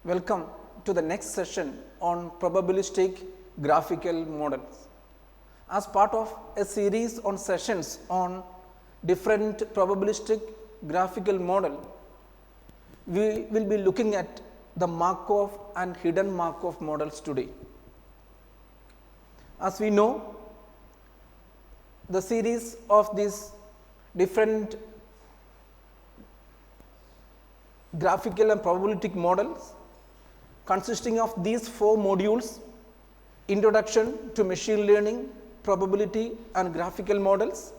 Welcome to the next session on probabilistic graphical models. As part of a series on sessions on different probabilistic graphical model, we will be looking at the Markov and hidden Markov models today. As we know, the series of these different graphical and probabilistic models consisting of these 4 modules: introduction to machine learning, probability and graphical models.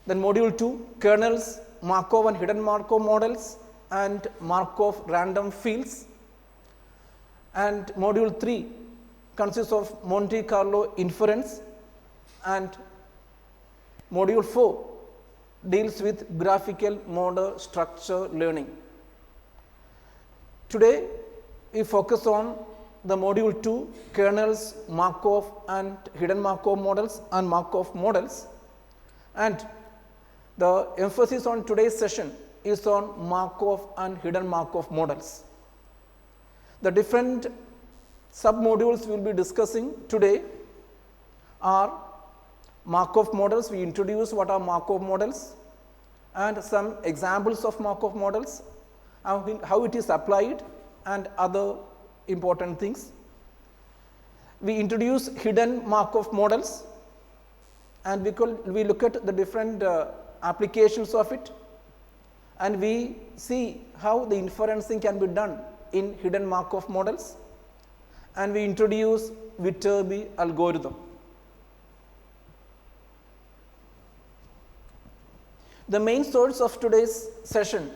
Then module 2, kernels, Markov and hidden Markov models and Markov random fields. And module 3 consists of Monte Carlo inference, and module 4 deals with graphical model structure learning. Today we focus on the module 2, kernels, Markov and hidden Markov models and Markov models, and the emphasis on today's session is on Markov and hidden Markov models. The different sub-modules we will be discussing today are Markov models. We introduce what are Markov models and some examples of Markov models, how it is applied and other important things. We introduce hidden Markov models and we look at the different applications of it, and we see how the inferencing can be done in hidden Markov models, and we introduce Viterbi algorithm. The main source of today's session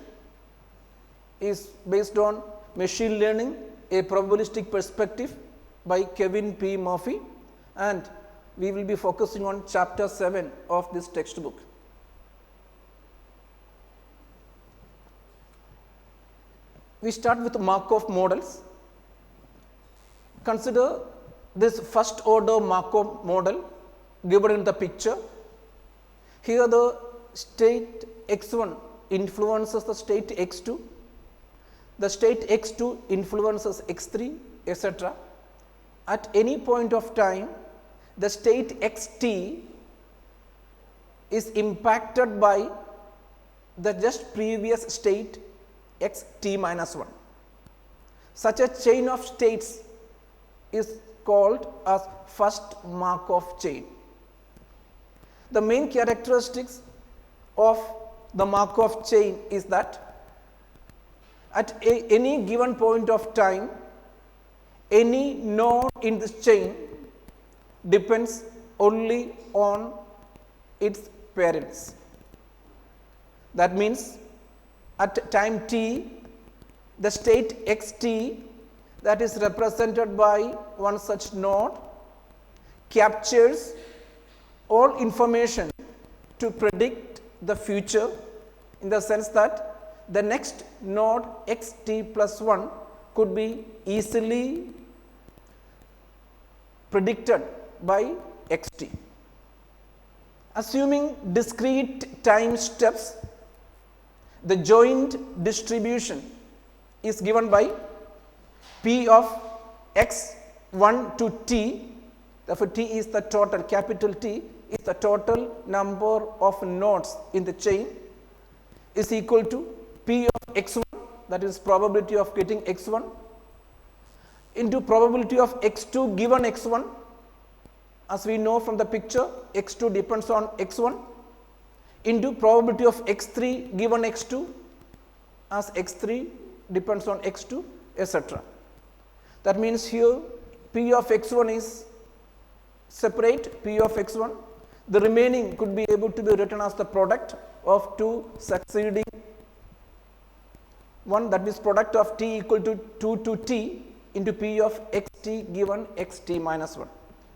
is based on Machine Learning, a Probabilistic Perspective by Kevin P. Murphy, and we will be focusing on chapter 7 of this textbook. We start with Markov models. Consider this first order Markov model given in the picture. Here the state x1 influences the state x2, the state x2 influences x3, etc. At any point of time, the state xt is impacted by the just previous state xt minus 1. Such a chain of states is called as first Markov chain. The main characteristics of the Markov chain is that at any given point of time, any node in this chain depends only on its parents. That means at time t, the state xt that is represented by one such node captures all information to predict the future, in the sense that the next node xt plus 1 could be easily predicted by xt. Assuming discrete time steps, the joint distribution is given by p of x1 to t. Therefore, t is the total, capital T is the total number of nodes in the chain, is equal to p of x1, that is probability of getting x1, into probability of x2 given x1. As we know from the picture, x2 depends on x1, into probability of x3 given x2, as x3 depends on x2, etc. That means here p of x1 is separate, p of x1. The remaining could be able to be written as the product of two succeeding one, that is product of t equal to 2 to t into p of xt given xt minus 1.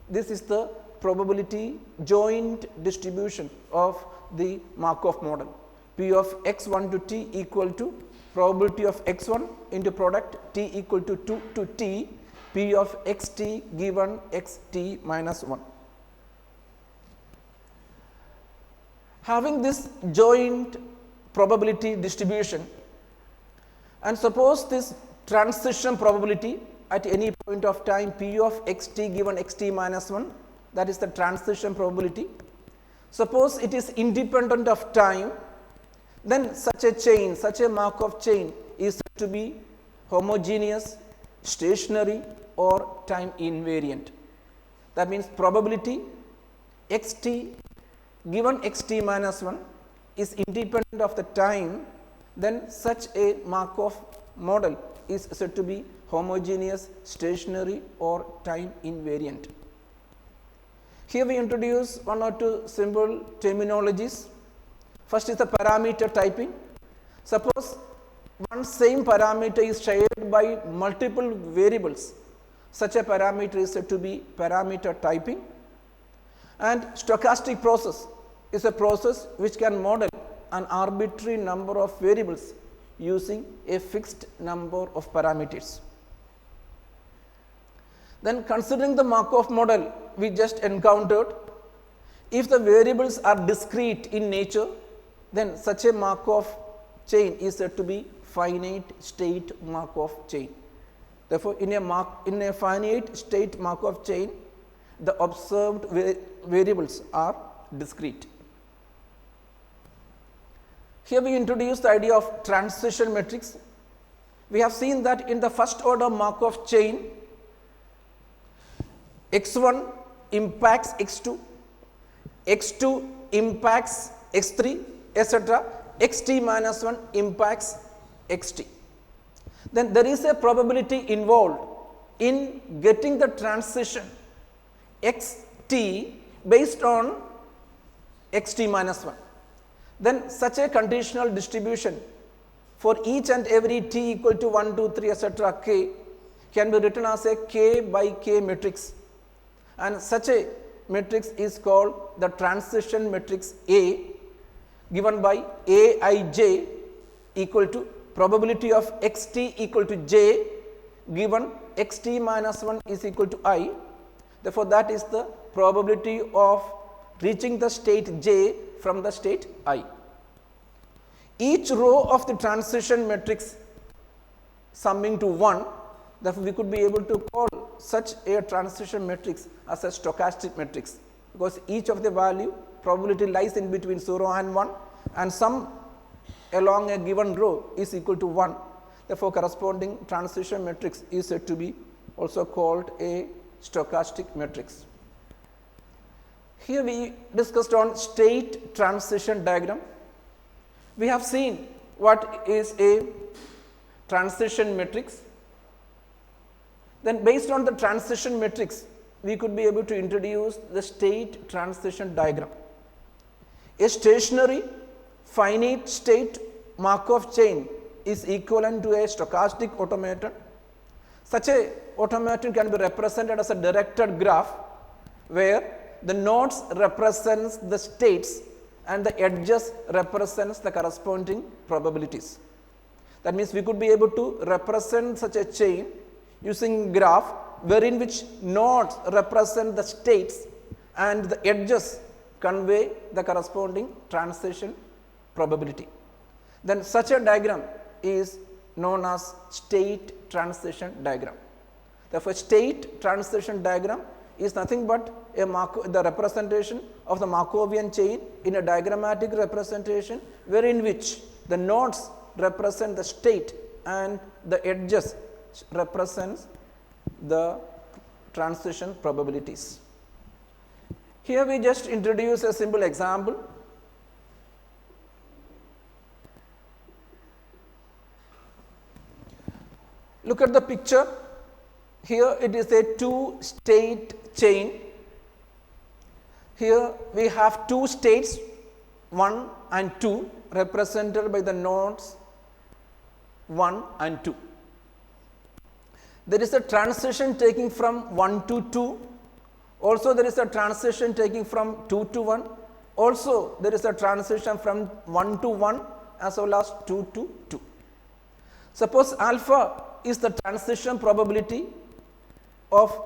This is the probability joint distribution of the Markov model. P of x1 to t equal to probability of x1 into product t equal to 2 to t, p of xt given xt minus 1. Having this joint probability distribution, and suppose this transition probability at any point of time p of xt given xt minus 1, that is the transition probability. Suppose it is independent of time, then such a chain, such a Markov chain is said to be homogeneous, stationary or time invariant. That means probability xt given xt minus 1 is independent of the time, then such a Markov model is said to be homogeneous, stationary or time invariant. Here we introduce one or two simple terminologies. First is the parameter typing. Suppose one same parameter is shared by multiple variables, such a parameter is said to be parameter typing. And stochastic process is a process which can model an arbitrary number of variables using a fixed number of parameters. Then considering the Markov model we just encountered, if the variables are discrete in nature, then such a Markov chain is said to be finite state Markov chain. Therefore, in a finite state Markov chain, the observed variables are discrete. Here we introduce the idea of transition matrix. We have seen that in the first order Markov chain, x1 impacts x2, x2 impacts x3, etc. xt minus 1 impacts xt. Then there is a probability involved in getting the transition xt based on xt minus 1. Then such a conditional distribution for each and every t equal to 1, 2, 3, etc. k can be written as a k by k matrix, and such a matrix is called the transition matrix A, given by Aij equal to probability of xt equal to j given xt minus 1 is equal to I. Therefore, that is the probability of reaching the state j from the state I. Each row of the transition matrix summing to 1, therefore, we could be able to call such a transition matrix as a stochastic matrix, because each of the value probability lies in between 0 and 1, and sum along a given row is equal to 1. Therefore, corresponding transition matrix is said to be also called a stochastic matrix. Here we discussed on state transition diagram. We have seen what is a transition matrix. Then based on the transition matrix, we could be able to introduce the state transition diagram. A stationary finite state Markov chain is equivalent to a stochastic automaton. Such a automaton can be represented as a directed graph where the nodes represents the states and the edges represents the corresponding probabilities. That means we could be able to represent such a chain using graph wherein which nodes represent the states and the edges convey the corresponding transition probability. Then such a diagram is known as state transition diagram. Therefore, state transition diagram is nothing but the representation of the Markovian chain in a diagrammatic representation wherein which the nodes represent the state and the edges represents the transition probabilities. Here we just introduce a simple example. Look at the picture. Here it is a two-state chain. Here we have two states, 1 and 2, represented by the nodes 1 and 2. There is a transition taking from 1 to 2. Also, there is a transition taking from 2 to 1. Also, there is a transition from 1 to 1 as well as 2 to 2. Suppose alpha is the transition probability of,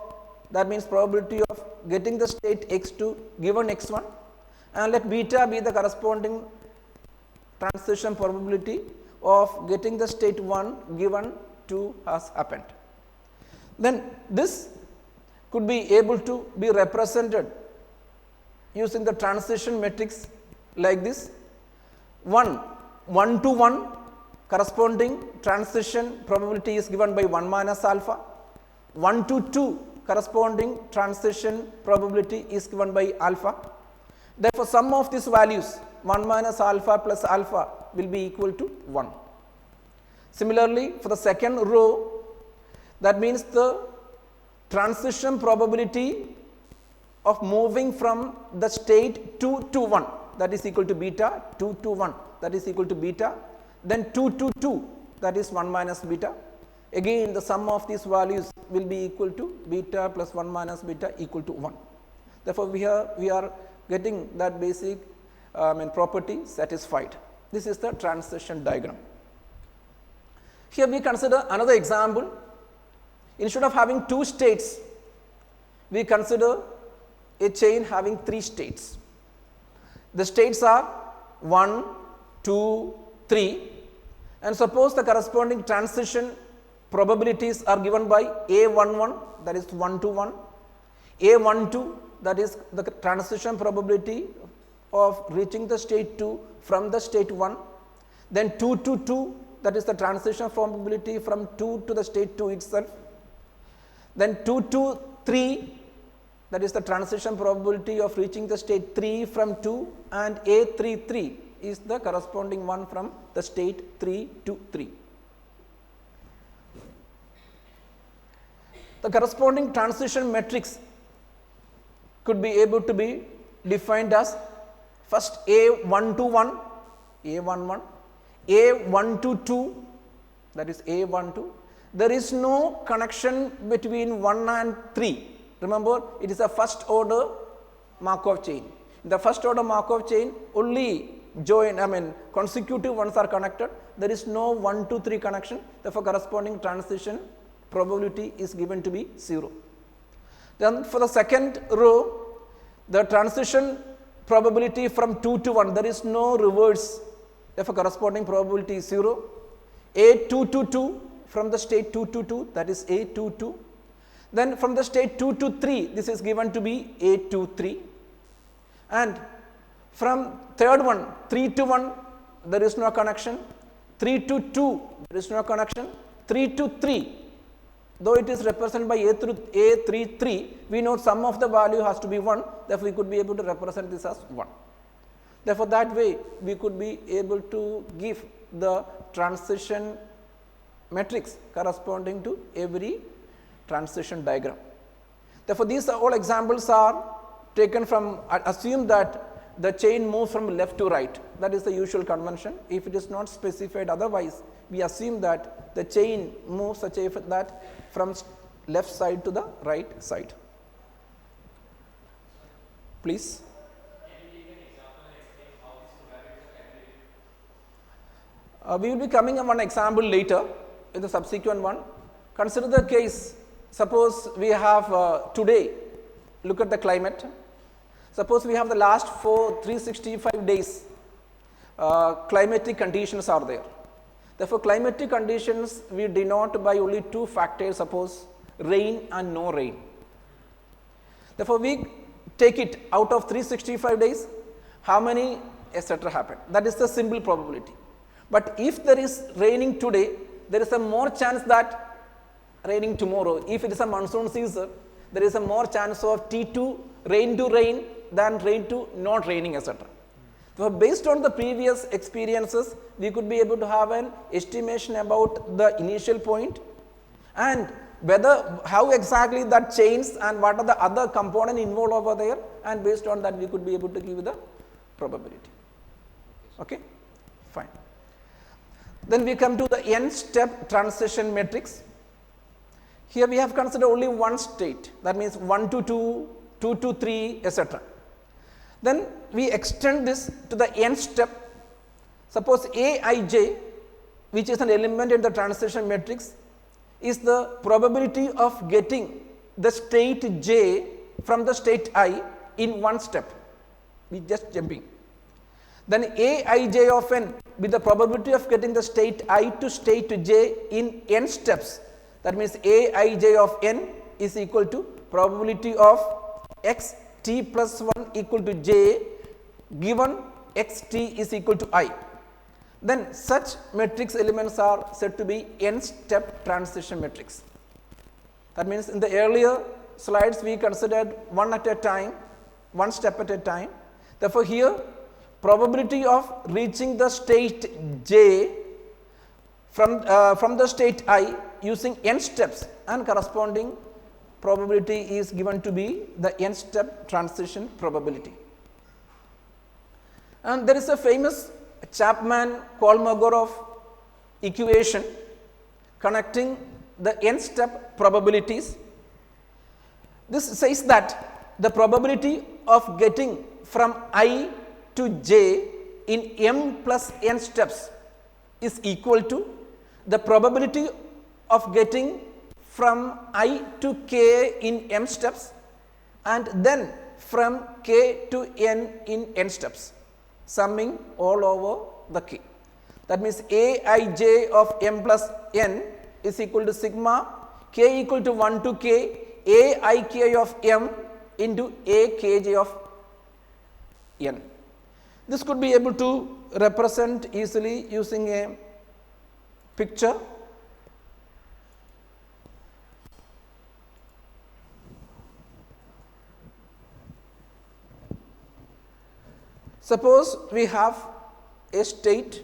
that means probability of getting the state x2 given x1, and let beta be the corresponding transition probability of getting the state 1 given 2 has happened. Then this could be able to be represented using the transition matrix like this. 1 to 1 corresponding transition probability is given by 1 minus alpha. 1 to 2 corresponding transition probability is given by alpha. Therefore, sum of these values 1 minus alpha plus alpha will be equal to 1. Similarly, for the second row, that means the transition probability of moving from the state 2 to 1, that is equal to beta, 2 to 1, that is equal to beta, then 2 to 2, that is 1 minus beta. Again, the sum of these values will be equal to beta plus 1 minus beta equal to 1. Therefore, we are getting that basic property satisfied. This is the transition diagram. Here we consider another example. Instead of having 2 states, we consider a chain having 3 states. The states are 1, 2, 3, and suppose the corresponding transition probabilities are given by A11, that is 1 to 1, A12, that is the transition probability of reaching the state 2 from the state 1, then 2 to 2, that is the transition probability from 2 to the state 2 itself, then 2 to 3, that is the transition probability of reaching the state 3 from 2, and A33 is the corresponding one from the state 3 to 3. The corresponding transition matrix could be able to be defined as first A1 to 1, A11, A1 to 2, that is A12. There is no connection between 1 and 3. Remember, it is a first order Markov chain. In the first order Markov chain, only consecutive ones are connected. There is no 1 to 3 connection. Therefore, corresponding transition probability is given to be 0. Then for the second row, the transition probability from 2 to 1, there is no reverse. Therefore, corresponding probability is 0. A2 to 2 from the state 2 to 2, that is A22. Then from the state 2 to 3, this is given to be A23. And from third one, 3 to 1, there is no connection. 3 to 2, there is no connection. 3 to 3, though it is represented by A33, we know sum of the value has to be 1. Therefore, we could be able to represent this as 1. Therefore, that way we could be able to give the transition matrix corresponding to every transition diagram. Therefore, these all examples are taken from, assume that the chain moves from left to right. That is the usual convention. If it is not specified otherwise, we assume that the chain moves such a that from left side to the right side. Please. We will be coming on one example later in the subsequent one. Consider the case, suppose we have today, look at the climate. Suppose we have the last 365 days, climatic conditions are there. Therefore, climatic conditions we denote by only 2 factors, suppose rain and no rain. Therefore, we take it out of 365 days, how many etc. happen. That is the simple probability. But if there is raining today, there is a more chance that raining tomorrow. If it is a monsoon season, there is a more chance of T2 rain to rain than rain to not raining, etc. So, based on the previous experiences, we could be able to have an estimation about the initial point and whether how exactly that changes and what are the other components involved over there, and based on that we could be able to give the probability. Okay, fine. Then we come to the n-step transition matrix. Here we have considered only one state, that means 1 to 2, 2 to 3, etc. Then we extend this to the n step. Suppose Aij, which is an element in the transition matrix, is the probability of getting the state j from the state I in one step. We just jumping. Then Aij of n with the probability of getting the state I to state j in n steps. That means Aij of n is equal to probability of x t plus 1 equal to j given x t is equal to I. Then such matrix elements are said to be n step transition matrix. That means in the earlier slides we considered one at a time, one step at a time. Therefore, here probability of reaching the state j from the state I using n steps and corresponding probability is given to be the n step transition probability. And there is a famous Chapman-Kolmogorov equation connecting the n step probabilities. This says that the probability of getting from I to j in m plus n steps is equal to the probability of getting from I to k in m steps and then from k to n in n steps, summing all over the k. That means Aij of m plus n is equal to sigma k equal to 1 to k Aik of m into Akj of n. This could be able to represent easily using a picture. Suppose we have a state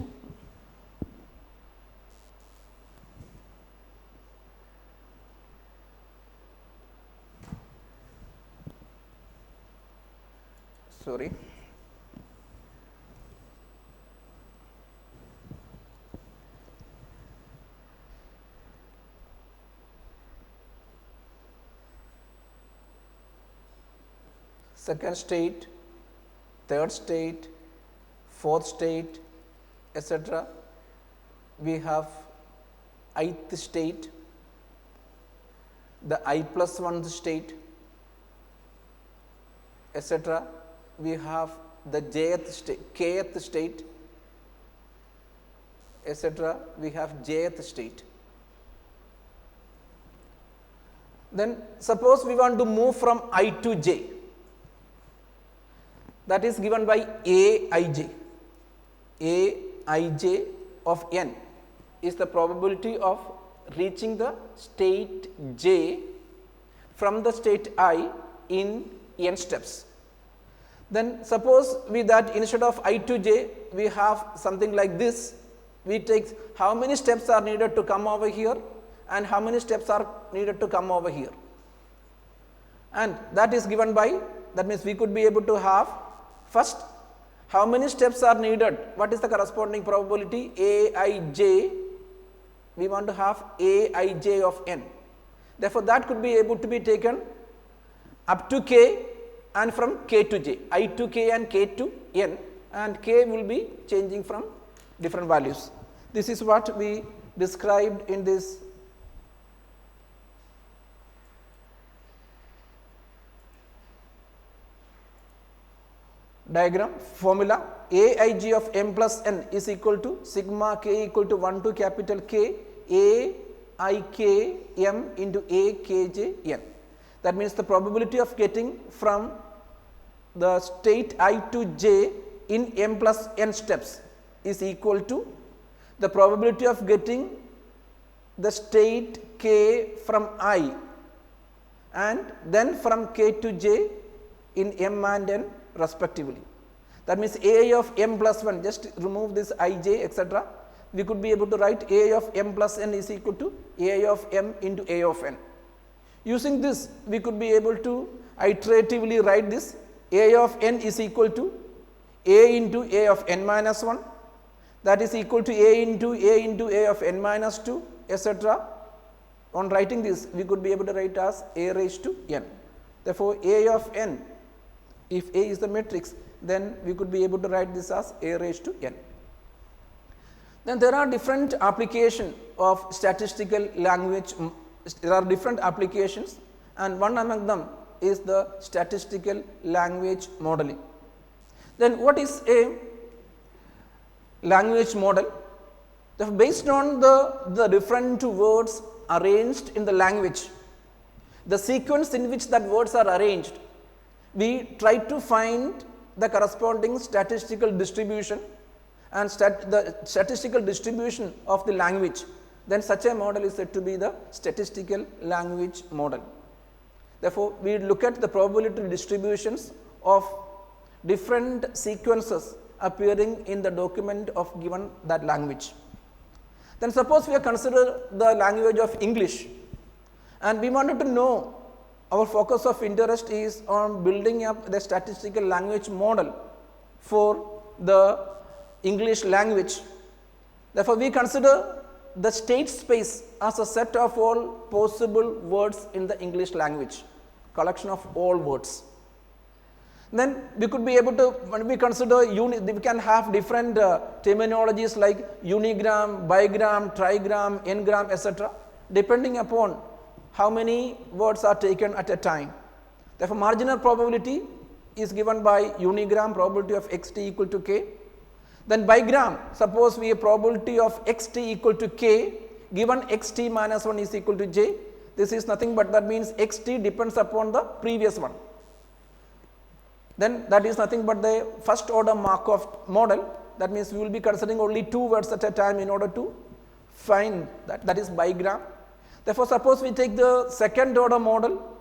second state, third state, fourth state, etc. We have ith state, the I plus 1th state, etc. We have the jth state, kth state, etc. We have jth state. Then suppose we want to move from I to j, that is given by Aij. Aij of n is the probability of reaching the state j from the state I in n steps. Then suppose we that instead of I to j we have something like this. We take how many steps are needed to come over here and how many steps are needed to come over here, and that is given by, that means we could be able to have first how many steps are needed, what is the corresponding probability Aij, we want to have Aij of n. Therefore, that could be able to be taken up to k and from k to j, I to k and k to n, and k will be changing from different values. This is what we described in this diagram formula. Aij of m plus n is equal to sigma k equal to 1 to capital K Aik m into Akj n. That means the probability of getting from the state I to j in m plus n steps is equal to the probability of getting the state k from I and then from k to j in m and n respectively. That means A of m plus 1, just remove this ij etc. We could be able to write A of m plus n is equal to A of m into A of n. Using this we could be able to iteratively write this A of n is equal to A into A of n minus 1, that is equal to A into A of n minus 2, etc. On writing this we could be able to write as A raised to n. Therefore, A of n, if A is the matrix, then we could be able to write this as A raised to n. Then there are different applications of statistical language. There are different applications, and one among them is the statistical language modeling. Then what is a language model. Therefore, based on the different words arranged in the language, the sequence in which that words are arranged, we try to find the corresponding statistical distribution and the statistical distribution of the language. Then such a model is said to be the statistical language model. Therefore, we look at the probability distributions of different sequences appearing in the document of given that language. Then suppose we consider the language of English, and we wanted to know, our focus of interest is on building up the statistical language model for the English language. Therefore, we consider the state space as a set of all possible words in the English language, collection of all words. Then we could be able to, when we consider, we can have different terminologies like unigram, bigram, trigram, n-gram, etc., depending upon how many words are taken at a time. Therefore, marginal probability is given by unigram, probability of xt equal to k. Then bigram, suppose we have probability of xt equal to k, given xt minus 1 is equal to j. This is nothing but that means xt depends upon the previous one. Then that is nothing but the first order Markov model. That means we will be considering only 2 words at a time in order to find that, that is bigram. Therefore, suppose we take the second order model,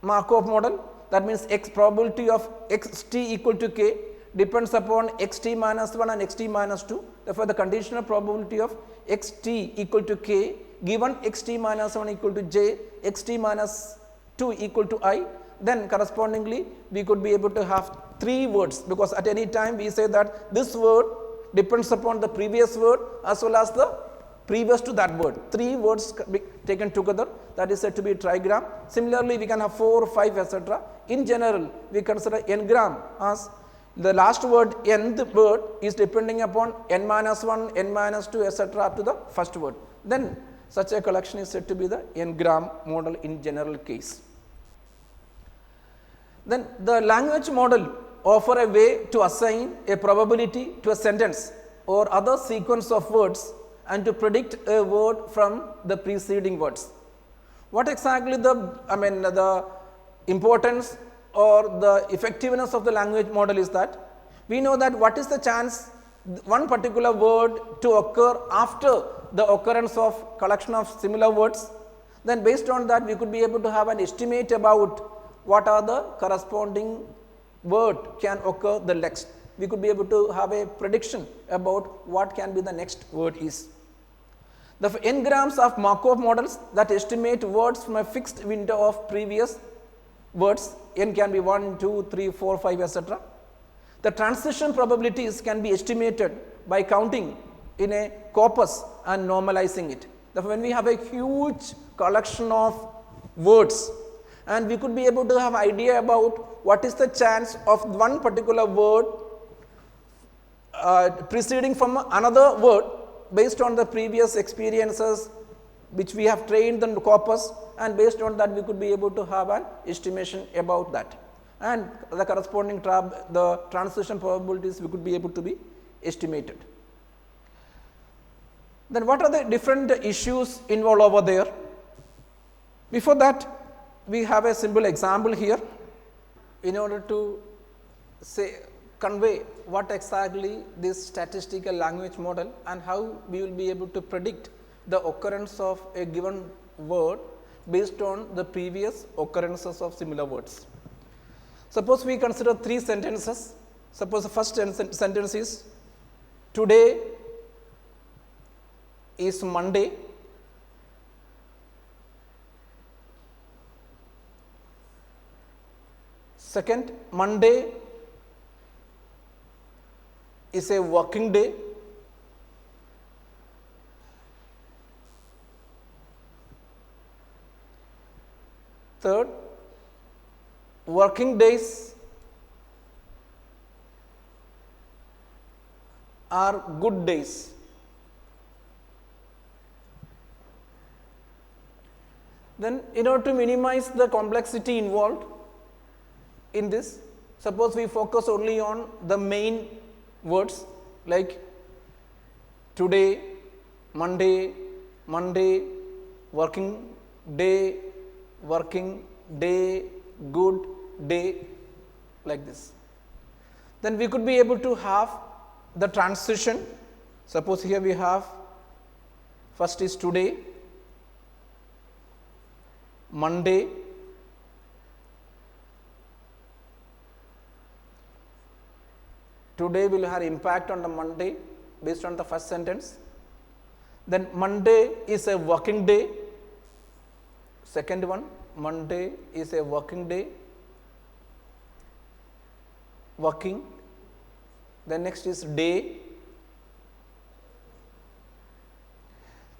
Markov model, that means x probability of xt equal to k depends upon xt minus 1 and xt minus 2. Therefore, the conditional probability of xt equal to k given xt minus 1 equal to j, xt minus 2 equal to I, then correspondingly we could be able to have 3 words, because at any time we say that this word depends upon the previous word as well as the previous to that word. 3 words taken together, that is said to be trigram. Similarly, we can have 4, 5, etc. In general, we consider n-gram as the last word, nth word is depending upon n minus 1, n minus 2, etc. up to the first word. Then such a collection is said to be the n-gram model in general case. Then the language model offer a way to assign a probability to a sentence or other sequence of words and to predict a word from the preceding words. What exactly the importance or the effectiveness of the language model is that we know that what is the chance one particular word to occur after the occurrence of collection of similar words. Then based on that we could be able to have an estimate about what are the corresponding word can occur the next. We could be able to have a prediction about what can be the next word is. The n-grams of Markov models that estimate words from a fixed window of previous words, n can be 1, 2, 3, 4, 5, etc. The transition probabilities can be estimated by counting in a corpus and normalizing it. Therefore, when we have a huge collection of words, and we could be able to have idea about what is the chance of one particular word preceding from another word based on the previous experiences which we have trained the corpus, and based on that we could be able to have an estimation about that, and the corresponding the transition probabilities we could be able to be estimated. Then what are the different issues involved over there? Before that, we have a simple example here in order to convey what exactly this statistical language model and how we will be able to predict the occurrence of a given word based on the previous occurrences of similar words. Suppose we consider 3 sentences. Suppose the first sentence is, today is Monday. Second, Monday is a working day. Third, working days are good days. Then, in order to minimize the complexity involved in this, suppose we focus only on the main words like today, Monday, Monday, working day, good day, like this. Then we could be able to have the transition. Suppose here we have first is today, Monday, today will have impact on the Monday based on the first sentence. Then Monday is a working day. Second one, Monday is a working day. Working. Then next is day.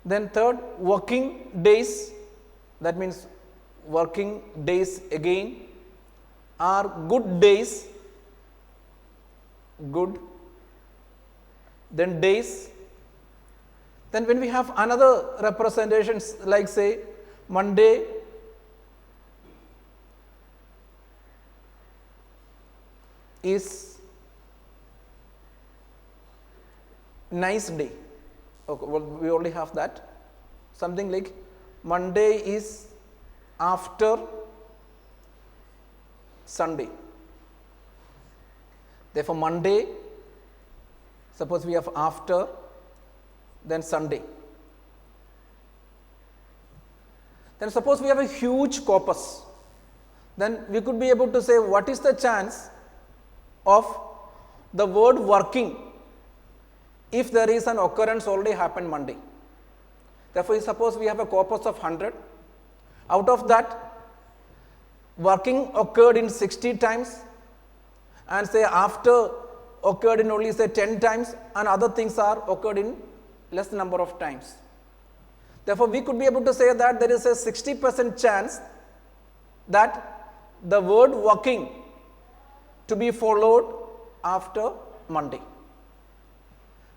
Then third, working days. That means working days again are good days. Good. Then days. Then when we have another representations like say Monday is nice day. Okay, well, we already have that. Something like Monday is after Sunday. Therefore, Monday, suppose we have after, then Sunday. Then suppose we have a huge corpus. Then we could be able to say what is the chance of the word working if there is an occurrence already happened Monday. Therefore, suppose we have a corpus of 100. Out of that, working occurred in 60 times and say after occurred in only say 10 times and other things are occurred in less number of times. Therefore, we could be able to say that there is a 60% chance that the word working to be followed after Monday.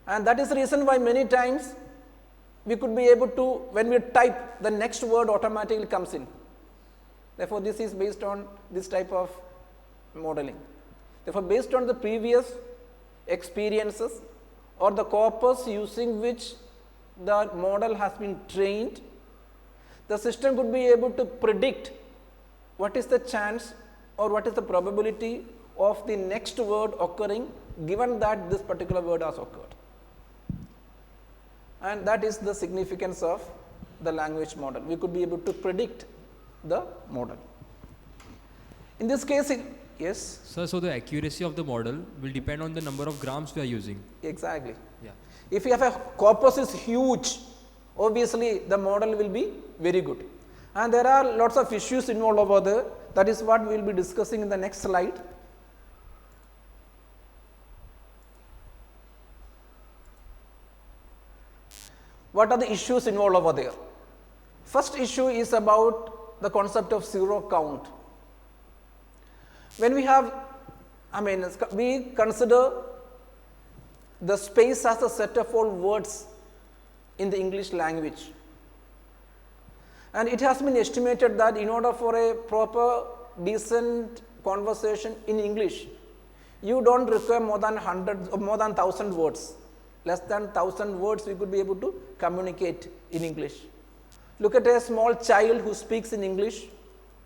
And that is the reason why many times we could be able to, when we type, the next word automatically comes in. Therefore, this is based on this type of modeling. Therefore, based on the previous experiences or the corpus using which the model has been trained, the system could be able to predict what is the chance or what is the probability of the next word occurring given that this particular word has occurred. And that is the significance of the language model. We could be able to predict the model. In this case, yes? Sir, so the accuracy of the model will depend on the number of grams we are using. Exactly. Yeah. If you have a corpus is huge, obviously the model will be very good. And there are lots of issues involved over there. That is what we will be discussing in the next slide. What are the issues involved over there? First issue is about the concept of zero count. When we have, we consider the space as a set of all words in the English language. And it has been estimated that in order for a proper, decent conversation in English, you don't require more than 100 or more than 1,000 words. Less than 1,000 words we could be able to communicate in English. Look at a small child who speaks in English,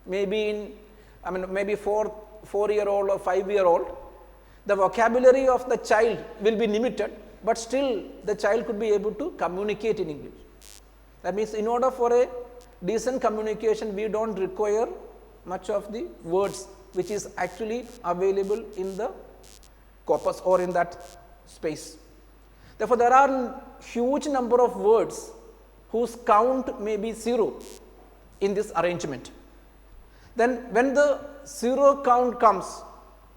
maybe maybe 4-year-old or 5-year-old. The vocabulary of the child will be limited, but still the child could be able to communicate in English. That means in order for a decent communication, we don't require much of the words which is actually available in the corpus or in that space. Therefore, there are huge number of words whose count may be 0 in this arrangement. Then when the 0 count comes,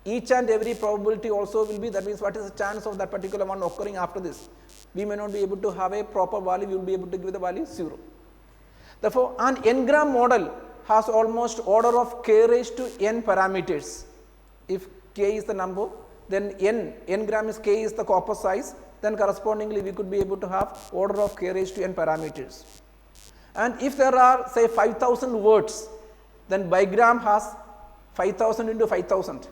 each and every probability also will be, that means what is the chance of that particular one occurring after this. We may not be able to have a proper value, we will be able to give the value 0. Therefore, an n-gram model has almost order of k raised to n parameters. If k is the number, then n gram is k is the corpus size, then correspondingly we could be able to have order of k raised to n parameters. And if there are say 5,000 words, then bigram has 5,000 into 5,000.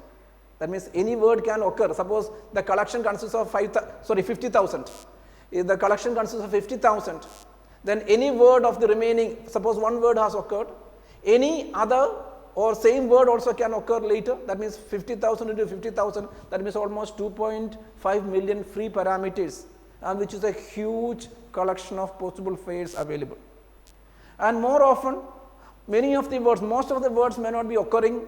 That means any word can occur. Suppose the collection consists of 50,000. if the collection consists of 50,000, then any word of the remaining, suppose one word has occurred, any other or same word also can occur later, that means 50,000 into 50,000, that means almost 2.5 million free parameters, which is a huge collection of possible pairs available. And more often, many of the words, most of the words may not be occurring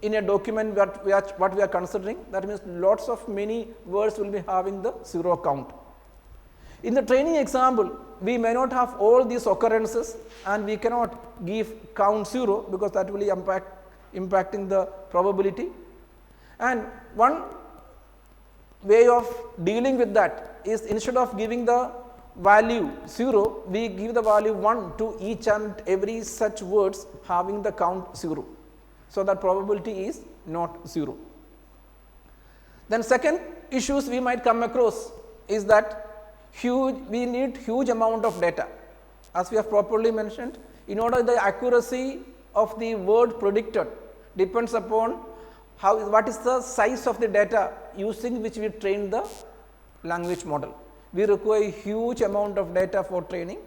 in a document what we are considering, that means lots of many words will be having the zero count. In the training example, we may not have all these occurrences and we cannot give count 0 because that will impacting the probability. And one way of dealing with that is instead of giving the value 0, we give the value 1 to each and every such words having the count 0. So that probability is not 0. Then second issues we might come across is that we need huge amount of data. As we have properly mentioned, in order the accuracy of the word predicted depends upon what is the size of the data using which we train the language model. We require a huge amount of data for training.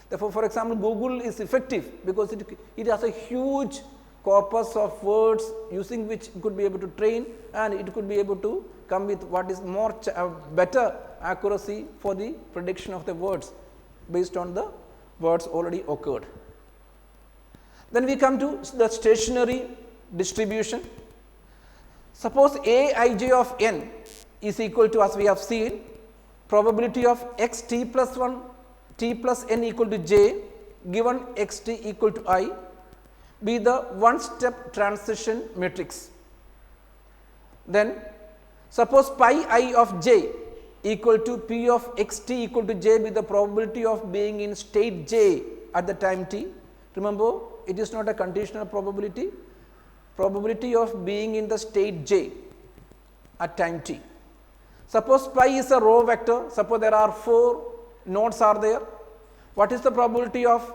Therefore, for example, Google is effective because it has a huge corpus of words using which it could be able to train, and it could be able to come with what is more better accuracy for the prediction of the words based on the words already occurred. Then we come to the stationary distribution. Suppose Aij of n is equal to, as we have seen, probability of x t plus 1 t plus n equal to j given x t equal to I be the one step transition matrix. Then suppose pi I of j equal to p of x t equal to j be the probability of being in state j at the time t. Remember, it is not a conditional probability, probability of being in the state j at time t. Suppose pi is a row vector, suppose there are 4 nodes are there. What is the probability of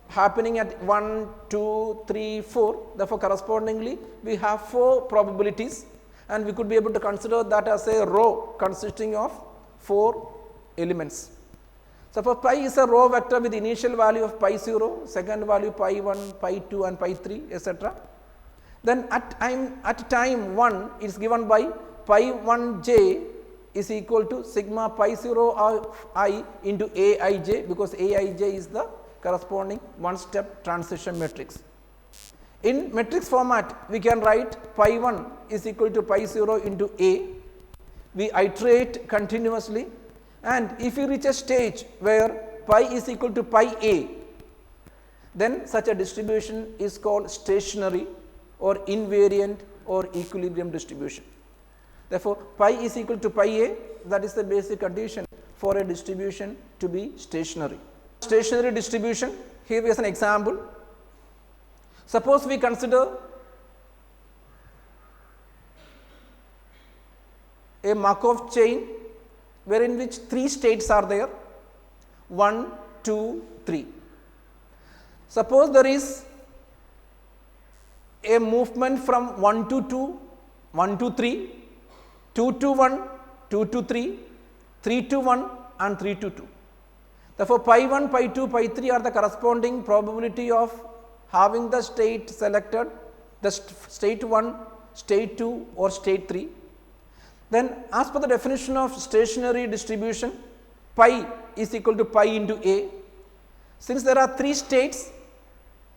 happening at 1, 2, 3, 4? Therefore, correspondingly we have 4 probabilities, and we could be able to consider that as a row consisting of 4 elements. Suppose pi is a row vector with initial value of pi 0, second value pi 1, pi 2 and pi 3, etc. Then at time 1 is given by pi 1j is equal to sigma pi 0 of I into Aij, because Aij is the corresponding one step transition matrix. In matrix format, we can write pi 1 is equal to pi 0 into A. We iterate continuously, and if you reach a stage where pi is equal to pi A, then such a distribution is called stationary or invariant or equilibrium distribution. Therefore, pi is equal to pi A, that is the basic condition for a distribution to be stationary. Stationary distribution, here is an example. Suppose we consider a Markov chain wherein which 3 states are there, 1, 2, 3. Suppose there is a movement from 1 to 2, 1 to 3, 2 to 1, 2 to 3, 3 to 1 and 3 to 2. Therefore, pi 1, pi 2, pi 3 are the corresponding probability of having the state selected, the state 1, state 2 or state 3. Then as per the definition of stationary distribution, pi is equal to pi into A. Since there are 3 states,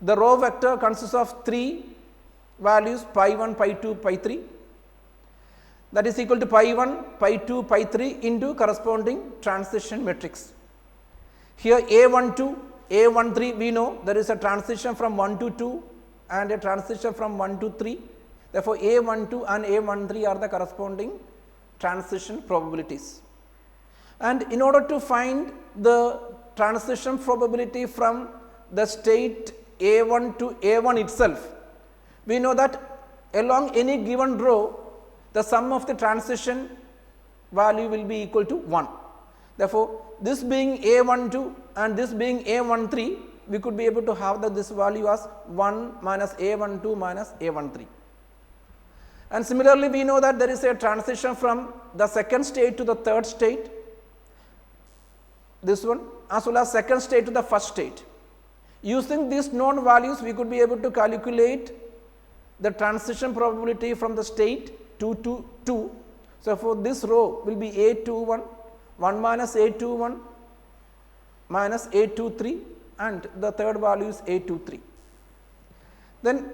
the row vector consists of 3 values pi 1, pi 2, pi 3. That is equal to pi 1, pi 2, pi 3 into corresponding transition matrix. Here A12, A13 we know there is a transition from 1 to 2 and a transition from 1 to 3. Therefore, A12 and A13 are the corresponding transition probabilities. And in order to find the transition probability from the state A1 to A1 itself, we know that along any given row the sum of the transition value will be equal to 1. Therefore, this being A12 and this being A13, we could be able to have this value as 1 minus A12 minus A13. And similarly, we know that there is a transition from the second state to the third state. this one as well as second state to the first state. Using these known values, we could be able to calculate the transition probability from the state 2 to 2. So, for this row will be A21, 1 minus A21 minus A23, and the third value is A23. Then,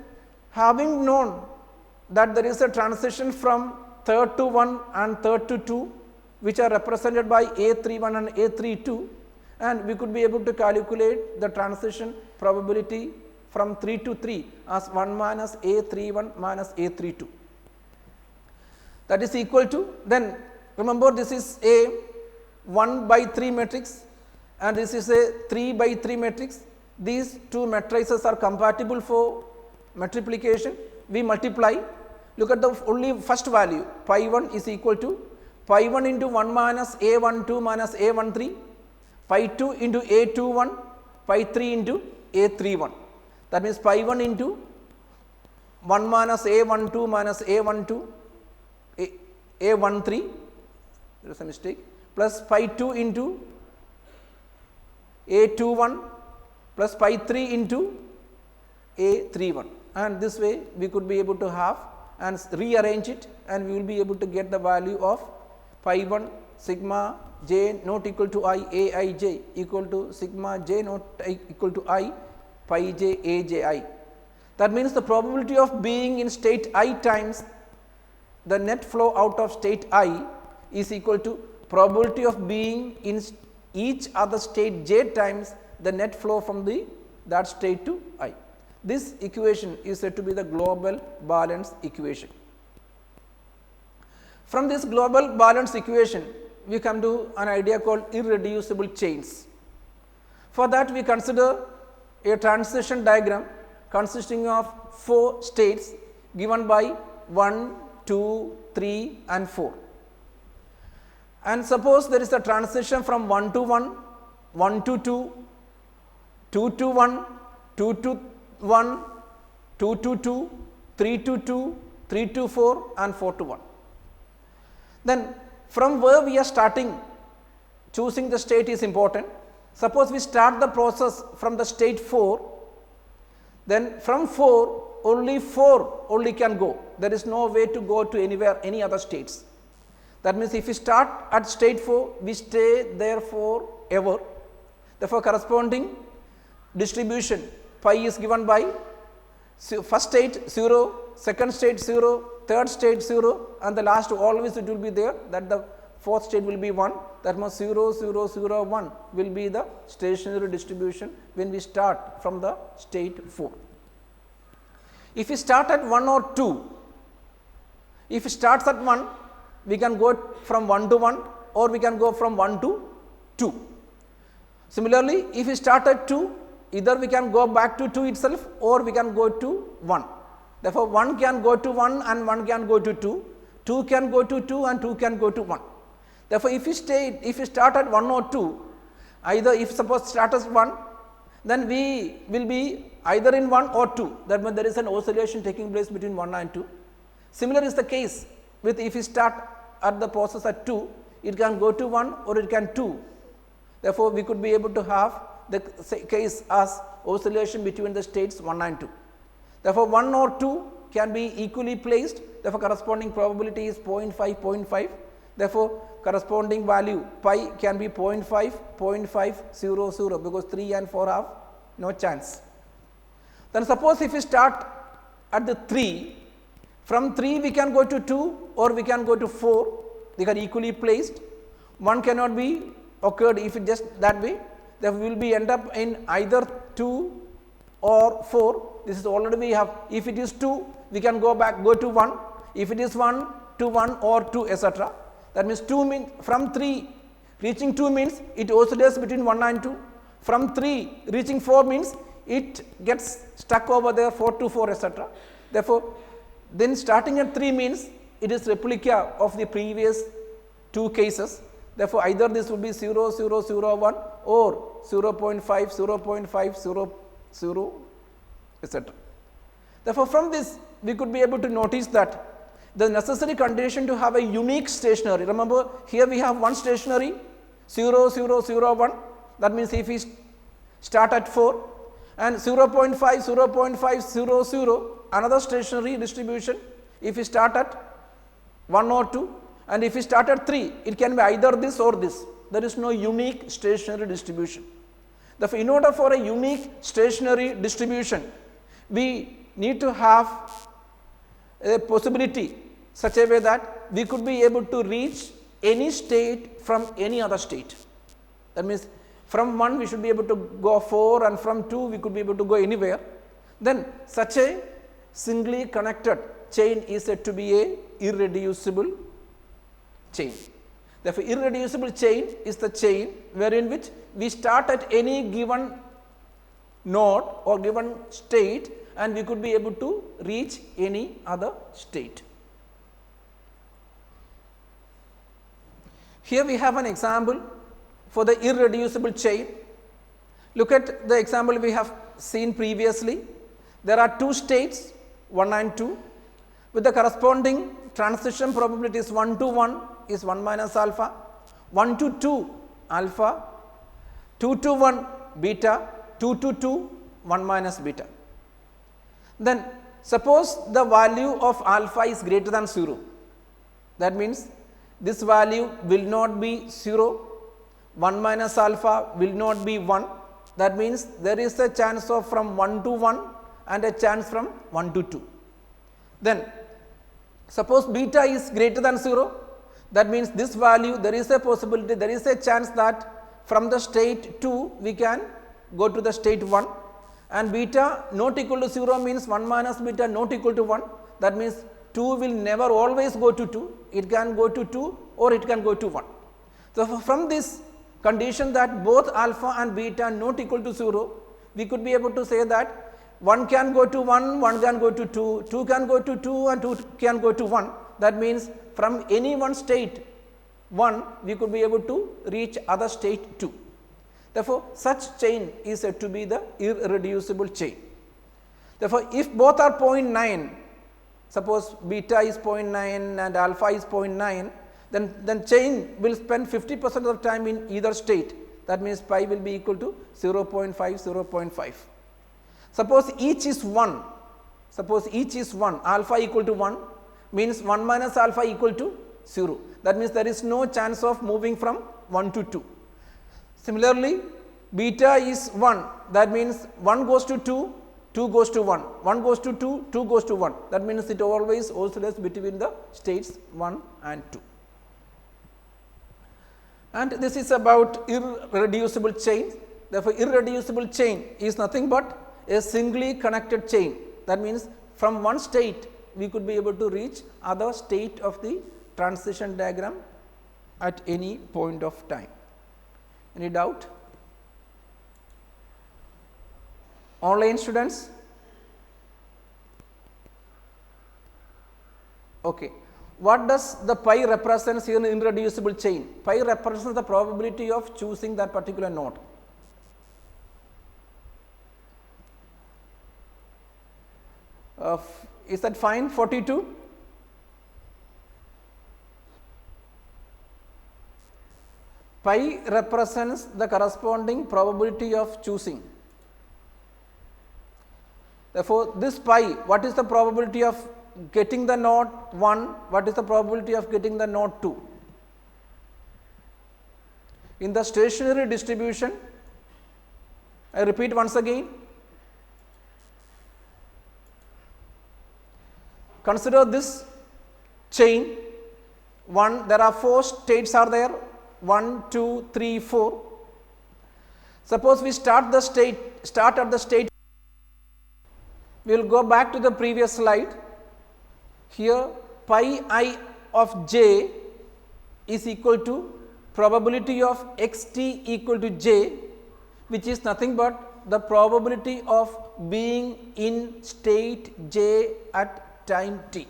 having known that there is a transition from third to 1 and third to 2, which are represented by A31 and A32, and we could be able to calculate the transition probability from 3 to 3 as 1 minus A31 minus A32. That is equal to, then remember this is a 1 by 3 matrix and this is a 3 by 3 matrix. These two matrices are compatible for multiplication. We multiply, look at the only first value, pi 1 is equal to pi 1 into 1 minus A12 minus A13, pi 2 into A21, pi 3 into A31. That means pi 1 into 1 minus A12 minus A12, A13, there is a mistake, plus pi 2 into A21 plus pi 3 into A31, and this way we could be able to have and rearrange it, and we will be able to get the value of pi 1 sigma j not equal to I Aij equal to sigma j not equal to I pi j Aji. That means the probability of being in state I times the net flow out of state I is equal to probability of being in each other state j times the net flow from that state to I. This equation is said to be the global balance equation. From this global balance equation, we come to an idea called irreducible chains. For that, we consider a transition diagram consisting of 4 states given by 1, 2, 3 and 4. And suppose there is a transition from 1 to 1, 1 to 2, 2 to 1, 2 to 1, 2 to 2, 3 to 2, 3 to 4 and 4 to 1. Then from where we are starting, choosing the state is important. Suppose we start the process from the state 4, then from 4 only can go. There is no way to go to anywhere, any other states. That means if we start at state 4, we stay there forever. Therefore, corresponding distribution pi is given by first state 0, second state 0, third state 0, and the last always it will be there, that the fourth state will be 1. That means 0, 0, 0, 1 will be the stationary distribution when we start from the state 4. If we start at 1 or 2, if it starts at 1, we can go from 1 to 1 or we can go from 1 to 2. Similarly, if we start at 2, either we can go back to 2 itself or we can go to 1. Therefore, 1 can go to 1 and 1 can go to 2, 2 can go to 2 and 2 can go to 1. Therefore, if you start at 1 or 2, either if suppose start as 1, then we will be either in 1 or 2. That means there is an oscillation taking place between 1 and 2. Similar is the case with if you start at the process at 2, it can go to 1 or it can 2. Therefore, we could be able to have the case as oscillation between the states 1 and 2. Therefore, 1 or 2 can be equally placed. Therefore, corresponding probability is 0.5, 0.5. Therefore, corresponding value pi can be 0.5, 0.5, 0, 0 because 3 and 4 have no chance. Then suppose if we start at the 3, from 3 we can go to 2 or we can go to 4, they are equally placed. 1 cannot be occurred if it just that way. There will be end up in either 2 or 4. This is already we have. If it is 2, we can go to 1. If it is 1 to 1 or 2, etc. That means 2 means from 3 reaching 2 means it oscillates between 1 and 2. From 3 reaching 4 means it gets stuck over there 4 to 4, etc. Therefore, then starting at 3 means it is replica of the previous 2 cases. Therefore, either this will be 0, 0, 0, 1 or 0.5, 0.5, 0, 0, etc. Therefore, from this we could be able to notice that the necessary condition to have a unique stationary, remember here we have one stationary, 0, 0, 0, 1, that means if we start at 4, and 0.5, 0.5, 0, 0, another stationary distribution, if we start at 1 or 2, and if we start at 3, it can be either this or this. There is no unique stationary distribution. Therefore, in order for a unique stationary distribution, we need to have a possibility such a way that we could be able to reach any state from any other state. That means from 1 we should be able to go 4, and from 2 we could be able to go anywhere. Then such a singly connected chain is said to be a irreducible chain. Therefore, irreducible chain is the chain wherein which we start at any given node or given state, and we could be able to reach any other state. Here we have an example for the irreducible chain. Look at the example we have seen previously. There are two states 1 and 2 with the corresponding transition probabilities. 1 to 1 is 1 minus alpha, 1 to 2 alpha, 2 to 1 beta, 2 to 2 1 minus beta. Then suppose the value of alpha is greater than 0, that means this value will not be 0, 1 minus alpha will not be 1, that means there is a chance of from 1 to 1 and a chance from 1 to 2. Then suppose beta is greater than 0, that means this value there is a possibility, there is a chance that from the state 2 we can go to the state 1, and beta not equal to 0 means 1 minus beta not equal to 1, that means 2 will never always go to 2, it can go to 2 or it can go to 1. So, from this condition that both alpha and beta not equal to 0, we could be able to say that 1 can go to 1, 1 can go to 2, 2 can go to 2 and 2 can go to 1. That means from any one state 1 we could be able to reach other state 2. Therefore, such chain is said to be the irreducible chain. Therefore, if both are 0.9, suppose beta is 0.9 and alpha is 0.9, then chain will spend 50% of the time in either state. That means pi will be equal to 0.5, 0.5. Suppose each is 1, suppose each is 1, alpha equal to 1 means 1 minus alpha equal to 0. That means there is no chance of moving from 1 to 2. Similarly, beta is 1, that means 1 goes to 2, 2 goes to 1, 1 goes to 2, 2 goes to 1. That means it always oscillates between the states 1 and 2. And this is about irreducible chain. Therefore, irreducible chain is nothing but a singly connected chain. That means from one state we could be able to reach other state of the transition diagram at any point of time. Any doubt? Online students? Okay. What does the pi represents here in irreducible chain? Pi represents the probability of choosing that particular node. Is that fine? 42? Pi represents the corresponding probability of choosing. Therefore, this pi, what is the probability of getting the node 1? What is the probability of getting the node 2? In the stationary distribution, I repeat once again, consider this chain 1, there are 4 states are there, 1, 2, 3, 4. Suppose we start at the state, we will go back to the previous slide. Here pi I of j is equal to probability of xt equal to j, which is nothing but the probability of being in state j at time t.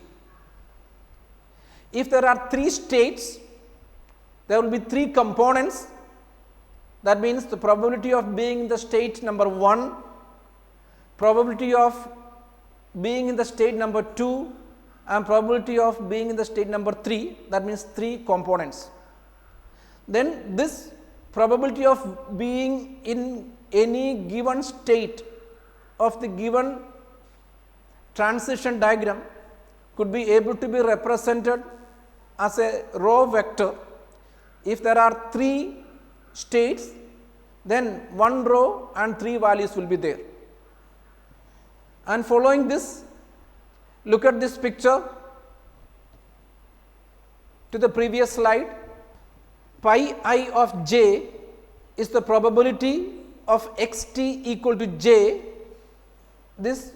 If there are 3 states, there will be 3 components. That means the probability of being in the state number 1, probability of being in the state number 2, and probability of being in the state number 3. That means 3 components. Then this probability of being in any given state of the given transition diagram could be able to be represented as a row vector. If there are 3 states, then 1 row and 3 values will be there. And following this, look at this picture to the previous slide. Pi I of j is the probability of xt equal to j. This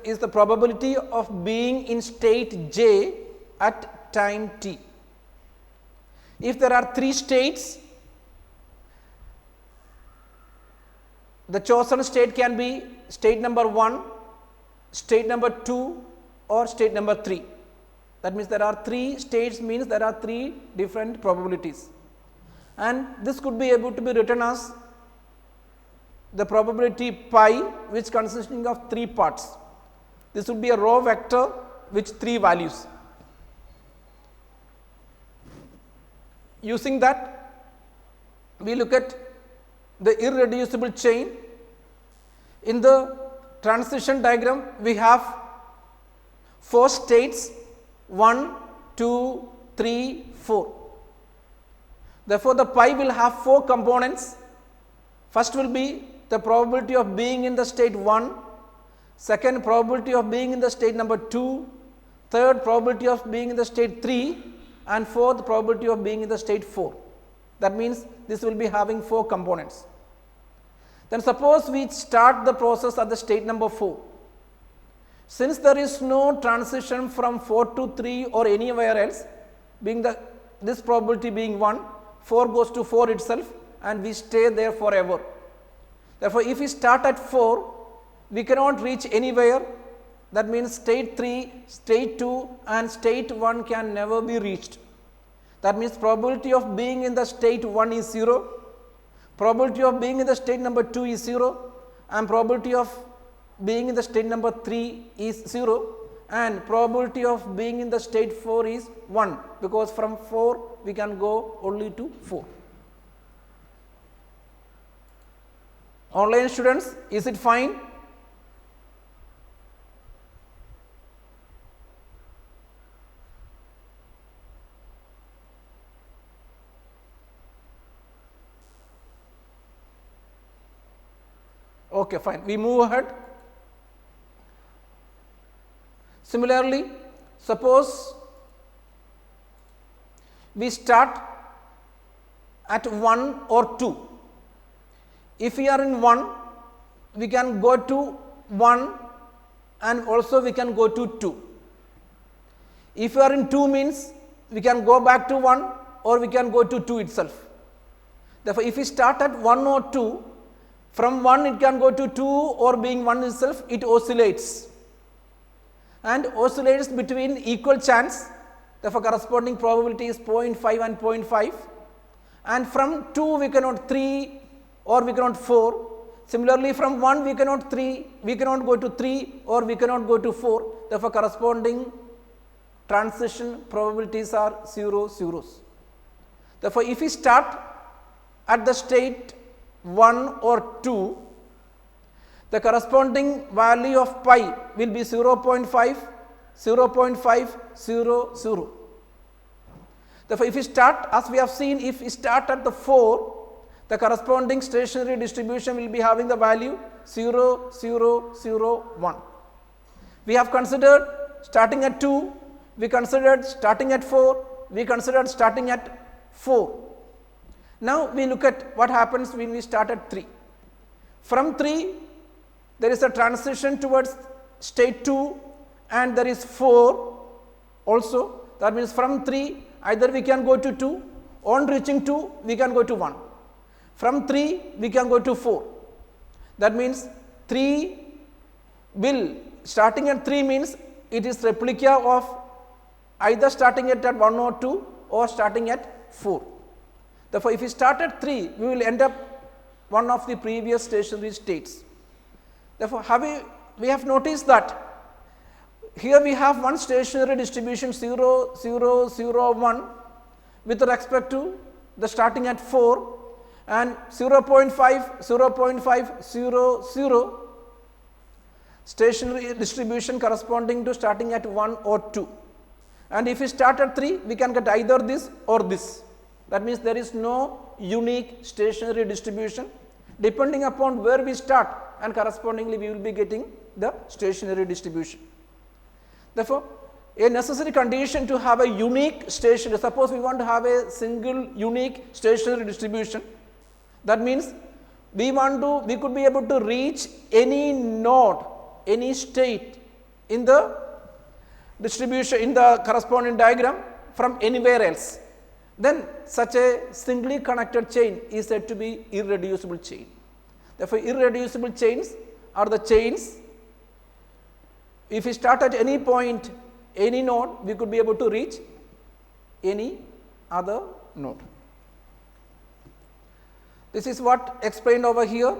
is the probability of being in state j at time t. If there are 3 states, the chosen state can be state number 1, state number 2 or state number 3. That means there are 3 states, means there are 3 different probabilities, and this could be able to be written as the probability pi, which consisting of 3 parts. This would be a row vector with 3 values. Using that, we look at the irreducible chain. In the transition diagram, we have 4 states, 1, 2, 3, 4. Therefore, the pi will have 4 components. First will be the probability of being in the state 1, second probability of being in the state number 2, third probability of being in the state 3, and fourth probability of being in the state 4. That means this will be having 4 components. Then suppose we start the process at the state number 4. Since there is no transition from 4 to 3 or anywhere else, being this probability being 1, 4 goes to 4 itself and we stay there forever. Therefore, if we start at 4, we cannot reach anywhere. That means state 3, state 2 and state 1 can never be reached. That means probability of being in the state 1 is 0, probability of being in the state number 2 is 0, and probability of being in the state number 3 is 0, and probability of being in the state 4 is 1, because from 4 we can go only to 4. Online students, is it fine? Okay, fine. We move ahead. Similarly, suppose we start at 1 or 2. If we are in 1, we can go to 1 and also we can go to 2. If we are in 2 means we can go back to 1 or we can go to 2 itself. Therefore, if we start at 1 or 2, from 1 it can go to 2 or being 1 itself, it oscillates and oscillates between equal chance. Therefore, corresponding probability is 0.5 and 0.5, and from 2 we cannot 3 or we cannot 4. Similarly, from 1 we cannot go to 3 or we cannot go to 4. Therefore, corresponding transition probabilities are 0, zeros. Therefore, if we start at the state 1 or 2, the corresponding value of pi will be 0.5, 0.5, 0, 0. Therefore, if we start, as we have seen, if we start at the 4, the corresponding stationary distribution will be having the value 0, 0, 0, 1. We have considered starting at 2, we considered starting at 4, we considered starting at 4. Now, we look at what happens when we start at 3. From 3, there is a transition towards state 2 and there is 4 also. That means from 3, either we can go to 2, on reaching 2, we can go to 1. From 3, we can go to 4. That means 3 will, starting at 3 means it is replica of either starting at 1 or 2 or starting at 4. Therefore, if we start at 3, we will end up one of the previous stationary states. Therefore, we have noticed that here we have one stationary distribution 0, 0, 0, 1 with respect to the starting at 4, and 0.5, 0.500 stationary distribution corresponding to starting at 1 or 2. And if we start at 3, we can get either this or this. That means there is no unique stationary distribution. Depending upon where we start, and correspondingly we will be getting the stationary distribution. Therefore, a necessary condition to have a unique stationary, suppose we want to have a single unique stationary distribution, that means we could be able to reach any node, any state in the distribution, in the corresponding diagram from anywhere else. Then such a singly connected chain is said to be irreducible chain. Therefore, irreducible chains are the chains, if we start at any point, any node, we could be able to reach any other node. This is what explained over here.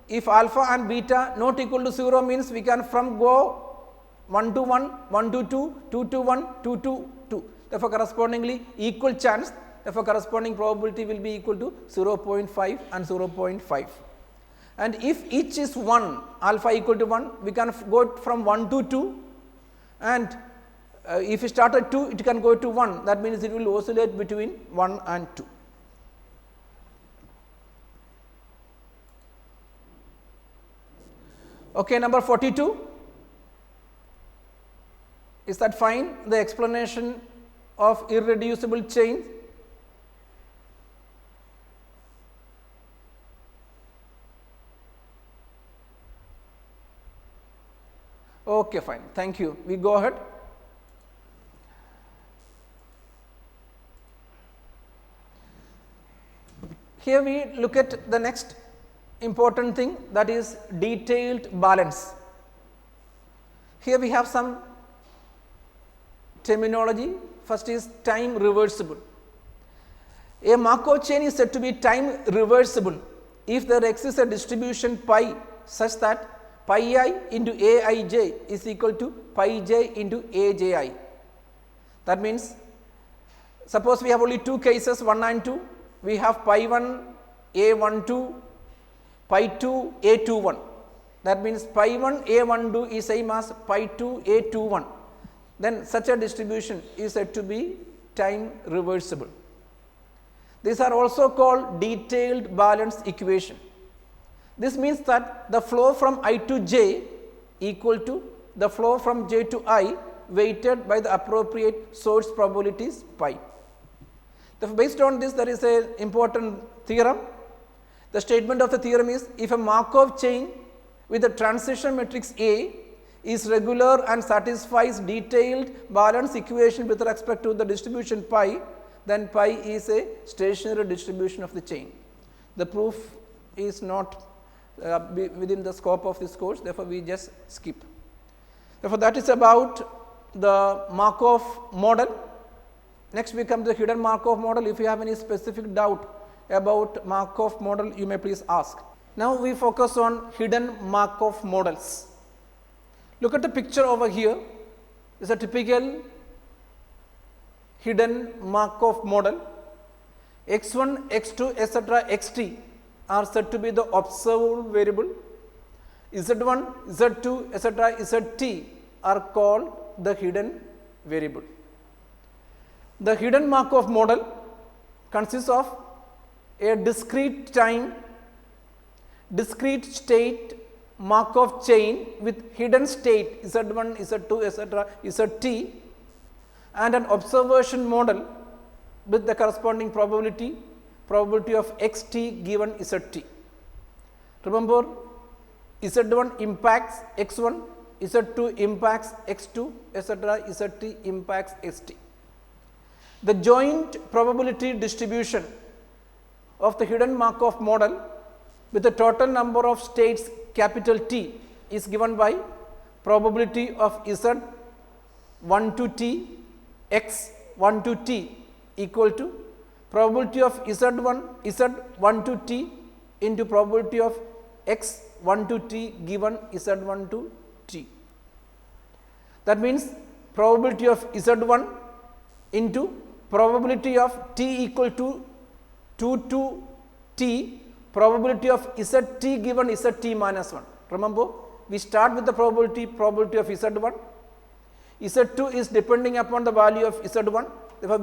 If alpha and beta not equal to 0 means we can from go 1 to 1, 1 to 2, 2 to 1, 2 to 2. Therefore, correspondingly equal chance, therefore corresponding probability will be equal to 0.5 and 0.5. And if each is 1, alpha equal to 1, we can go from 1 to 2, and if we start at 2, it can go to 1. That means it will oscillate between 1 and 2. Okay, number 42. Is that fine? The explanation of irreducible chain. Okay, fine. Thank you. We go ahead. Here we look at the next important thing, that is detailed balance. Here we have some terminology. First is time reversible. A Markov chain is said to be time reversible if there exists a distribution pi such that pi I into aij is equal to pi j into aji. That means, suppose we have only two cases, 1 and 2, we have pi 1 a12, pi 2 a21. That means pi 1 a12 is same as pi 2 a21. Then such a distribution is said to be time reversible. These are also called detailed balance equation. This means that the flow from I to j equal to the flow from j to I weighted by the appropriate source probabilities pi. Therefore, based on this, there is an important theorem. The statement of the theorem is, if a Markov chain with a transition matrix A is regular and satisfies detailed balance equation with respect to the distribution pi, then pi is a stationary distribution of the chain. The proof is not within the scope of this course, therefore, we just skip. Therefore, that is about the Markov model. Next we come to the hidden Markov model. If you have any specific doubt about Markov model, you may please ask. Now we focus on hidden Markov models. Look at the picture over here. It's a typical hidden Markov model. x1, x2, etc., xt are said to be the observable variable. z1, z2, etc., zt are called the hidden variable. The hidden Markov model consists of a discrete time, discrete state Markov chain with hidden state z1, z2, etc., zt, and an observation model with the corresponding probability of xt given zt. Remember, z1 impacts x1, z2 impacts x2, etc., zt impacts st. The joint probability distribution of the hidden Markov model with the total number of states capital T is given by probability of z1 to t x1 to t equal to probability of z1 to t into probability of x1 to t given z1 to t. That means probability of z1 into probability of t equal to 2 to t, probability of zt given zt minus 1. Remember, we start with the probability of z1. z2 is depending upon the value of z1. Therefore,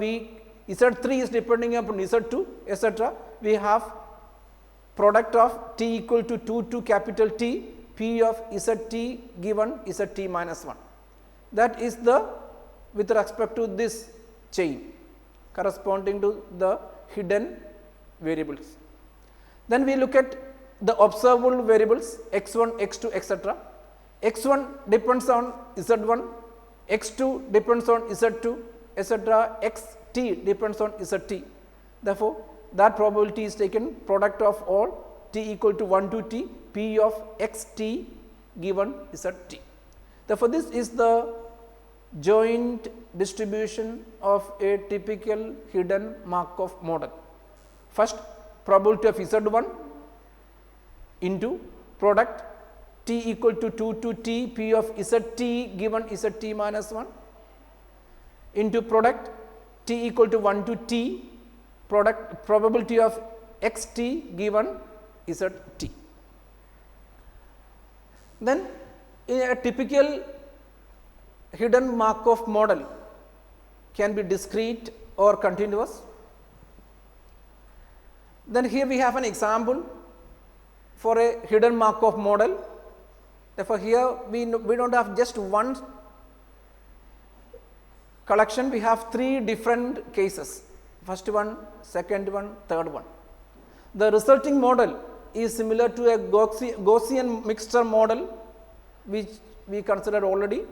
z3 is depending upon z2, etc. We have product of t equal to 2 to capital T, P of zt given zt minus 1. That is the with respect to this chain corresponding to the hidden variables. Then we look at the observable variables x1, x2, etc. x1 depends on z1, x2 depends on z2, etc. xt depends on zt. Therefore, that probability is taken product of all t equal to 1 to t, P of xt given zt. Therefore, this is the joint distribution of a typical hidden Markov model. First, probability of z1 into product t equal to 2 to t, P of zt given zt minus 1 into product t equal to 1 to t, product probability of xt given zt. Then, in a typical hidden Markov model can be discrete or continuous. Then here we have an example for a hidden Markov model. Therefore, here we do not have just one collection, we have three different cases, first one, second one, third one. The resulting model is similar to a Gaussian mixture model which we considered already,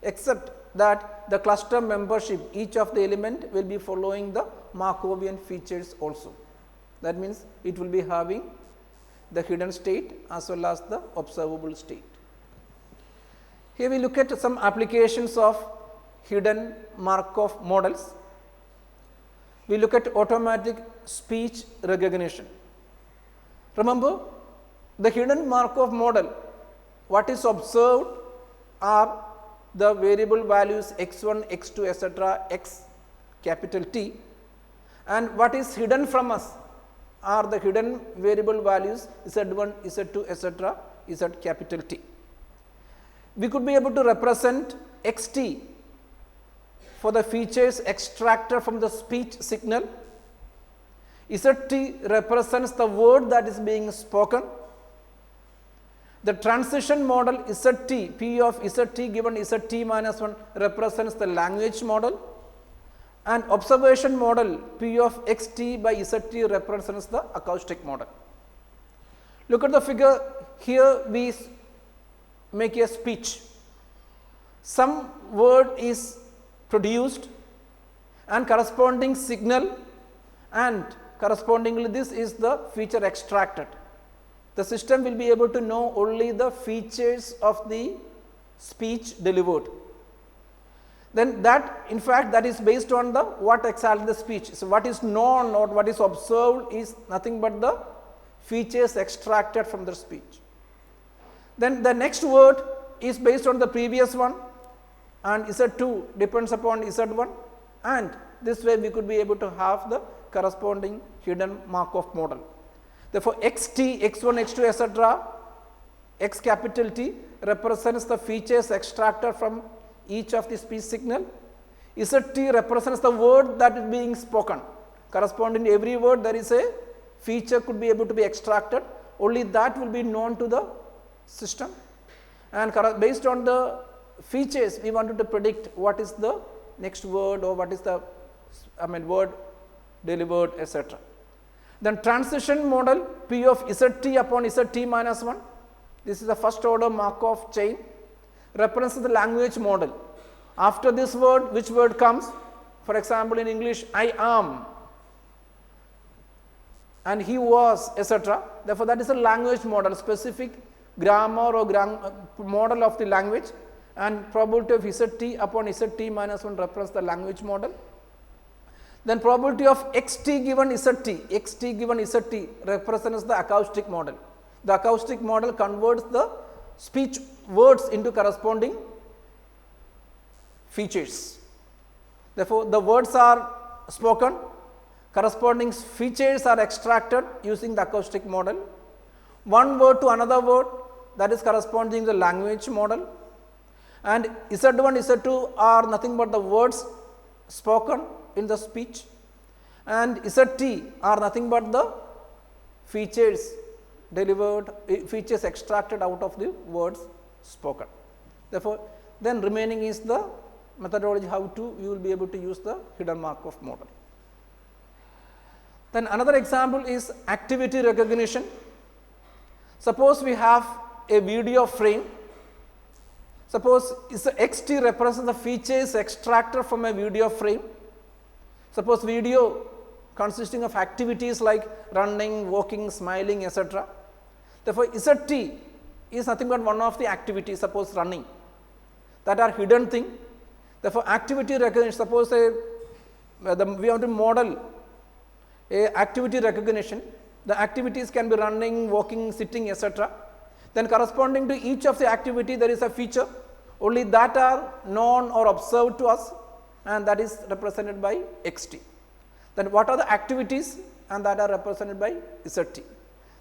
except that the cluster membership, each of the element will be following the Markovian features also. That means, it will be having the hidden state as well as the observable state. Here we look at some applications of hidden Markov models. We look at automatic speech recognition. Remember, the hidden Markov model, what is observed are the variable values x1, x2, etc., x capital T, and what is hidden from us are the hidden variable values z1, z2, etc., z capital T. We could be able to represent xt for the features extracted from the speech signal. Zt represents the word that is being spoken. The transition model zt, P of zt given zt minus 1 represents the language model, and observation model P of xt by zt represents the acoustic model. Look at the figure here, we make a speech. Some word is produced and corresponding signal, and correspondingly this is the feature extracted. The system will be able to know only the features of the speech delivered. Then that, in fact, that is based on the what exactly the speech. So, what is known or what is observed is nothing but the features extracted from the speech. Then the next word is based on the previous one, and z2 depends upon z1, and this way we could be able to have the corresponding hidden Markov model. Therefore, xt, x1, x2, etc., x capital T represents the features extracted from each of the speech signal. Zt represents the word that is being spoken. Corresponding to every word, there is a feature could be able to be extracted. Only that will be known to the system. And based on the features, we wanted to predict what is the next word or what is the word delivered, etc. Then transition model P of zt upon zt minus 1. This is the first order Markov chain, represents the language model. After this word, which word comes? For example, in English, I am, and he was, etc. Therefore, that is a language model, specific grammar or model of the language, and probability of zt upon zt minus 1 represents the language model. Then probability of xt given zt represents the acoustic model. The acoustic model converts the speech words into corresponding features. Therefore, the words are spoken, corresponding features are extracted using the acoustic model. One word to another word, that is corresponding to the language model, and Z1, Z2 are nothing but the words spoken in the speech, and ZT are nothing but the features delivered, features extracted out of the words spoken. Therefore, then remaining is the methodology how to you will be able to use the hidden Markov model. Then another example is activity recognition. Suppose we have a video frame. Suppose XT represents the features extracted from a video frame. Suppose video consisting of activities like running, walking, smiling, etc. Therefore, ZT is nothing but one of the activities, suppose running, that are hidden thing. Therefore, activity recognition, suppose we have to model a activity recognition, the activities can be running, walking, sitting, etc. Then corresponding to each of the activity there is a feature, only that are known or observed to us, and that is represented by XT. Then what are the activities, and that are represented by ZT.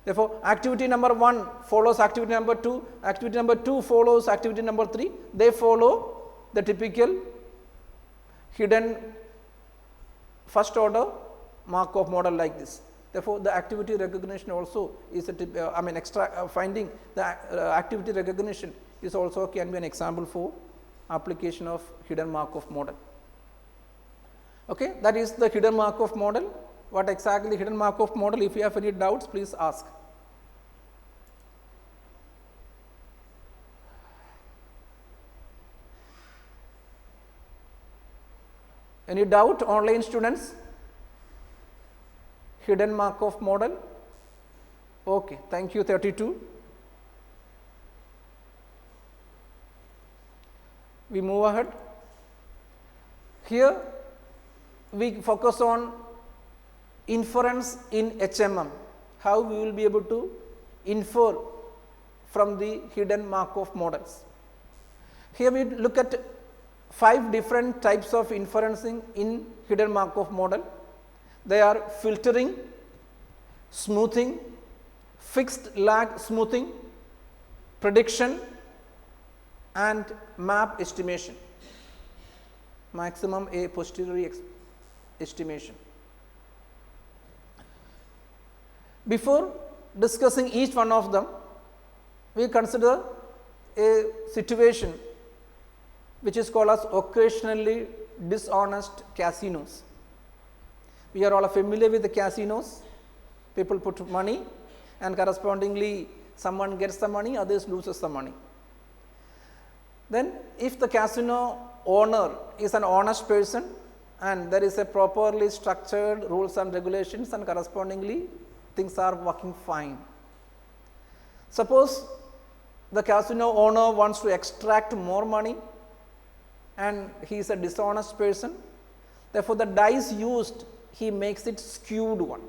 Therefore, activity number 1 follows activity number 2, activity number 2 follows activity number 3, they follow the typical hidden first order Markov model like this. Therefore, the activity recognition also is a finding the activity recognition is also can be an example for application of hidden Markov model. Okay, that is the hidden Markov model. What exactly hidden Markov model? If you have any doubts, please ask. Any doubt, online students? Hidden Markov model? Okay, thank you, 32. We move ahead. Here we focus on inference in HMM, how we will be able to infer from the hidden Markov models. Here we look at 5 different types of inferencing in hidden Markov model. They are filtering, smoothing, fixed lag smoothing, prediction, and map estimation, maximum a posteriori estimation. Before discussing each one of them, we consider a situation which is called as occasionally dishonest casinos. We are all familiar with the casinos. People put money and correspondingly someone gets the money, others loses the money. Then if the casino owner is an honest person and there is a properly structured rules and regulations and correspondingly things are working fine. Suppose the casino owner wants to extract more money and he is a dishonest person, therefore the dice used he makes it skewed one.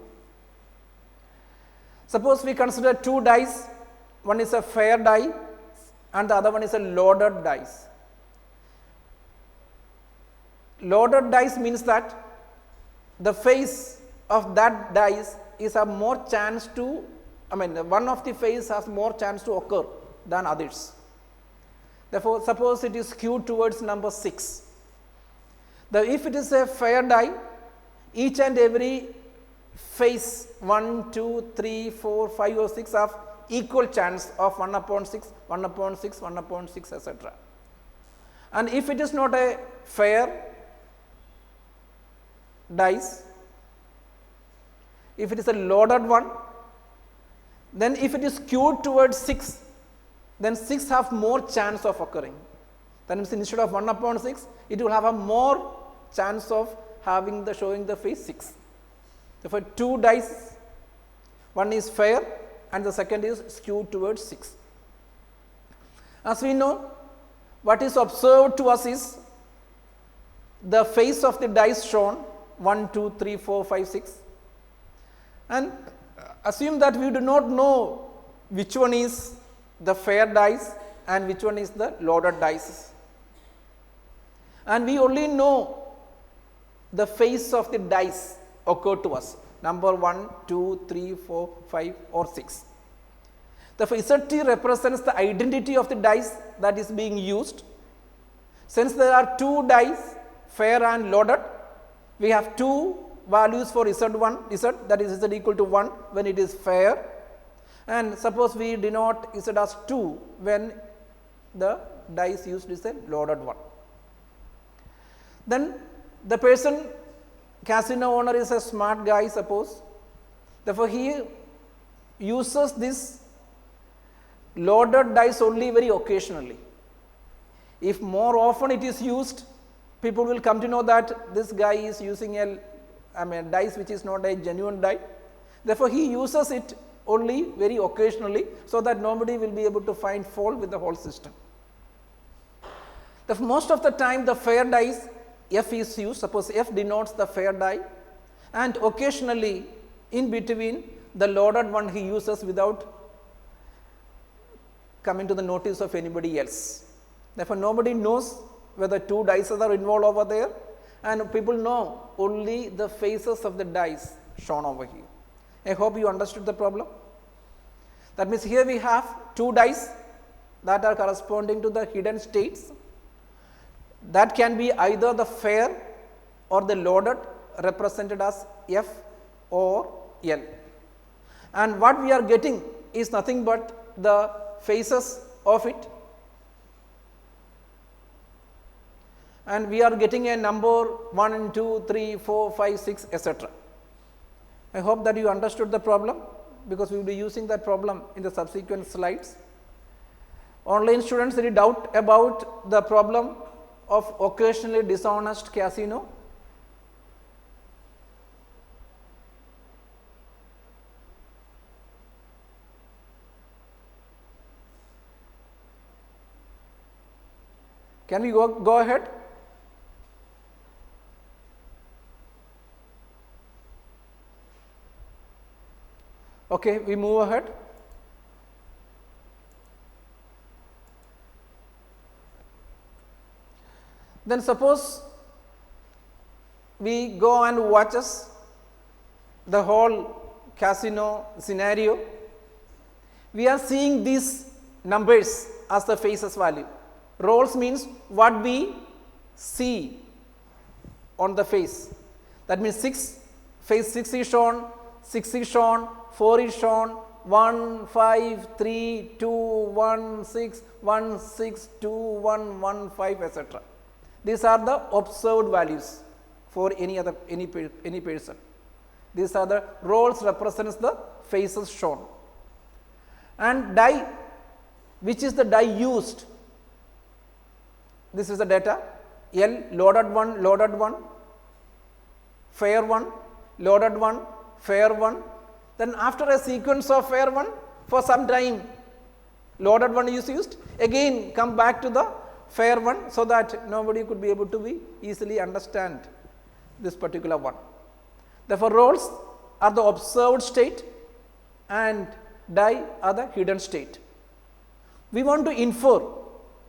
Suppose we consider 2 dice, one is a fair die and the other one is a loaded dice. Loaded dice means that the face of that dice is a more chance to, one of the face has more chance to occur than others. Therefore, suppose it is skewed towards number 6. If it is a fair die, each and every face 1, 2, 3, 4, 5 or 6 have equal chance of 1 upon 6, 1 upon 6, 1 upon 6, etc. And if it is not a fair dice, if it is a loaded one, then if it is skewed towards 6, then 6 have more chance of occurring. That means instead of 1 upon 6, it will have a more chance of having the showing the face 6. Therefore, 2 dice, one is fair and the second is skewed towards 6. As we know, what is observed to us is the face of the dice shown 1, 2, 3, 4, 5, 6, and assume that we do not know which one is the fair dice and which one is the loaded dice, and we only know the face of the dice occur to us, number 1, 2, 3, 4, 5 or 6. Therefore, ZT represents the identity of the dice that is being used. Since there are 2 dice, fair and loaded, we have 2 values for Z1, Z, that is Z equal to 1 when it is fair, and suppose we denote Z as 2 when the dice used is a loaded one. Then the person, casino owner, is a smart guy, suppose. Therefore, he uses this loaded dice only very occasionally. If more often it is used, people will come to know that this guy is using a dice which is not a genuine die. Therefore, he uses it only very occasionally, so that nobody will be able to find fault with the whole system. Most of the time the fair dice F is used, suppose F denotes the fair die, and occasionally in between the loaded one he uses without coming to the notice of anybody else. Therefore, nobody knows whether 2 dice are involved over there, and people know only the faces of the dice shown over here. I hope you understood the problem. That means here we have 2 dice that are corresponding to the hidden states. That can be either the fair or the loaded, represented as F or L. And what we are getting is nothing but the faces of it, and we are getting a number 1, 2, 3, 4, 5, 6, etc. I hope that you understood the problem, because we will be using that problem in the subsequent slides. Online students, any doubt about the problem of occasionally dishonest casino? Can we go ahead? Okay, we move ahead. Then suppose we go and watches the whole casino scenario. We are seeing these numbers as the faces value. Rolls means what we see on the face. That means 6, face 6 is shown, 6 is shown, 4 is shown, 1, 5, 3, 2, 1, 6, 1, 6, 2, 1, 1, 5, etc. These are the observed values for any person. These are the rolls represents the faces shown. And die, which is the die used? This is the data. L, loaded 1, fair 1, loaded 1, fair 1. Then after a sequence of fair 1, for some time loaded 1 is used, again come back to the fair 1, so that nobody could be able to be easily understand this particular one. Therefore, rolls are the observed state and die are the hidden state. We want to infer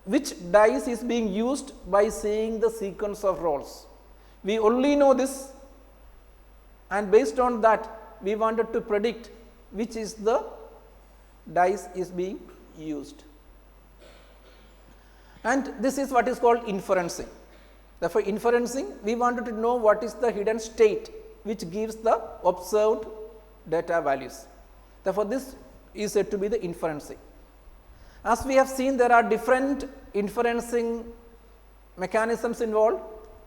which dice is being used by seeing the sequence of rolls. We only know this, and based on that we wanted to predict which is the dice is being used. And this is what is called inferencing. Therefore, inferencing, we wanted to know what is the hidden state which gives the observed data values. Therefore, this is said to be the inferencing. As we have seen, there are different inferencing mechanisms involved.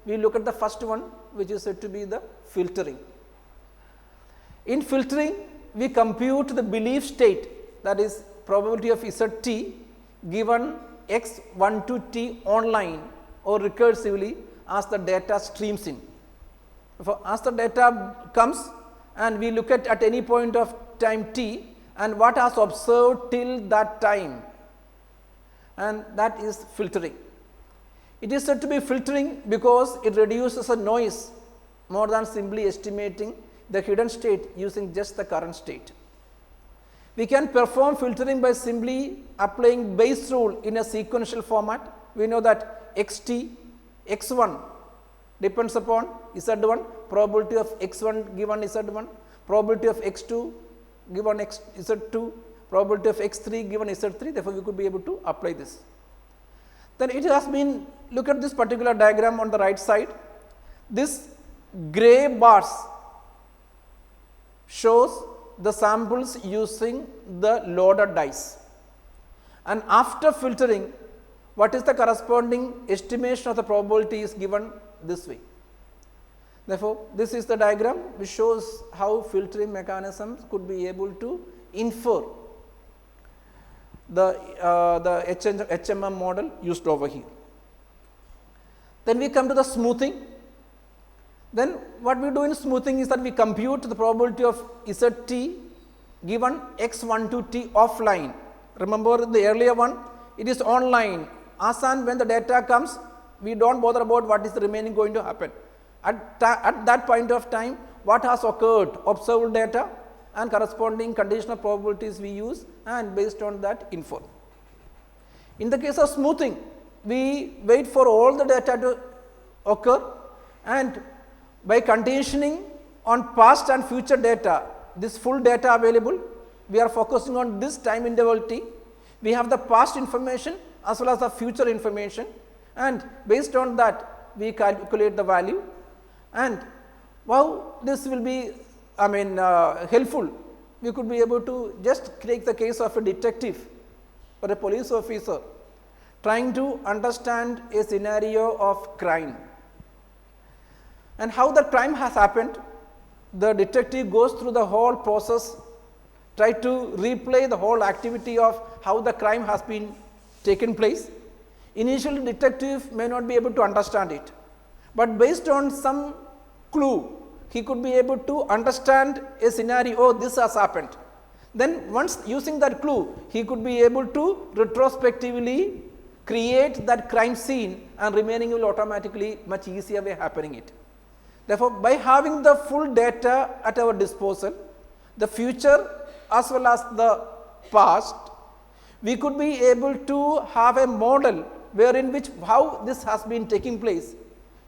We look at the first one, which is said to be the filtering. In filtering, we compute the belief state, that is probability of ZT given x1 to t online or recursively as the data streams in. As the data comes and we look at any point of time t and what has observed till that time, and that is filtering. It is said to be filtering because it reduces a noise more than simply estimating the hidden state using just the current state. We can perform filtering by simply applying Bayes rule in a sequential format. We know that xt, x1 depends upon Z1, probability of X1 given Z1, probability of X2 given Z2, probability of X3 given Z3, therefore, we could be able to apply this. Then it has been, look at this particular diagram on the right side, this gray bars shows the samples using the loaded dice, and after filtering, what is the corresponding estimation of the probability is given this way. Therefore, this is the diagram which shows how filtering mechanisms could be able to infer the HMM model used over here. Then we come to the smoothing. Then what we do in smoothing is that we compute the probability of ZT given X12T offline. Remember the earlier one, it is online. As and when the data comes, we do not bother about what is the remaining going to happen. At that point of time, what has occurred, observed data and corresponding conditional probabilities we use, and based on that infer. In the case of smoothing, we wait for all the data to occur, and by conditioning on past and future data, this full data available, we are focusing on this time interval t. We have the past information as well as the future information, and based on that we calculate the value. And how this will be helpful, we could be able to just take the case of a detective or a police officer trying to understand a scenario of crime, and how the crime has happened. The detective goes through the whole process, try to replay the whole activity of how the crime has been taken place. Initially, detective may not be able to understand it, but based on some clue, he could be able to understand a scenario, oh, this has happened. Then once using that clue, he could be able to retrospectively create that crime scene, and remaining will automatically much easier way happening it. Therefore, by having the full data at our disposal, the future as well as the past, we could be able to have a model wherein which how this has been taking place,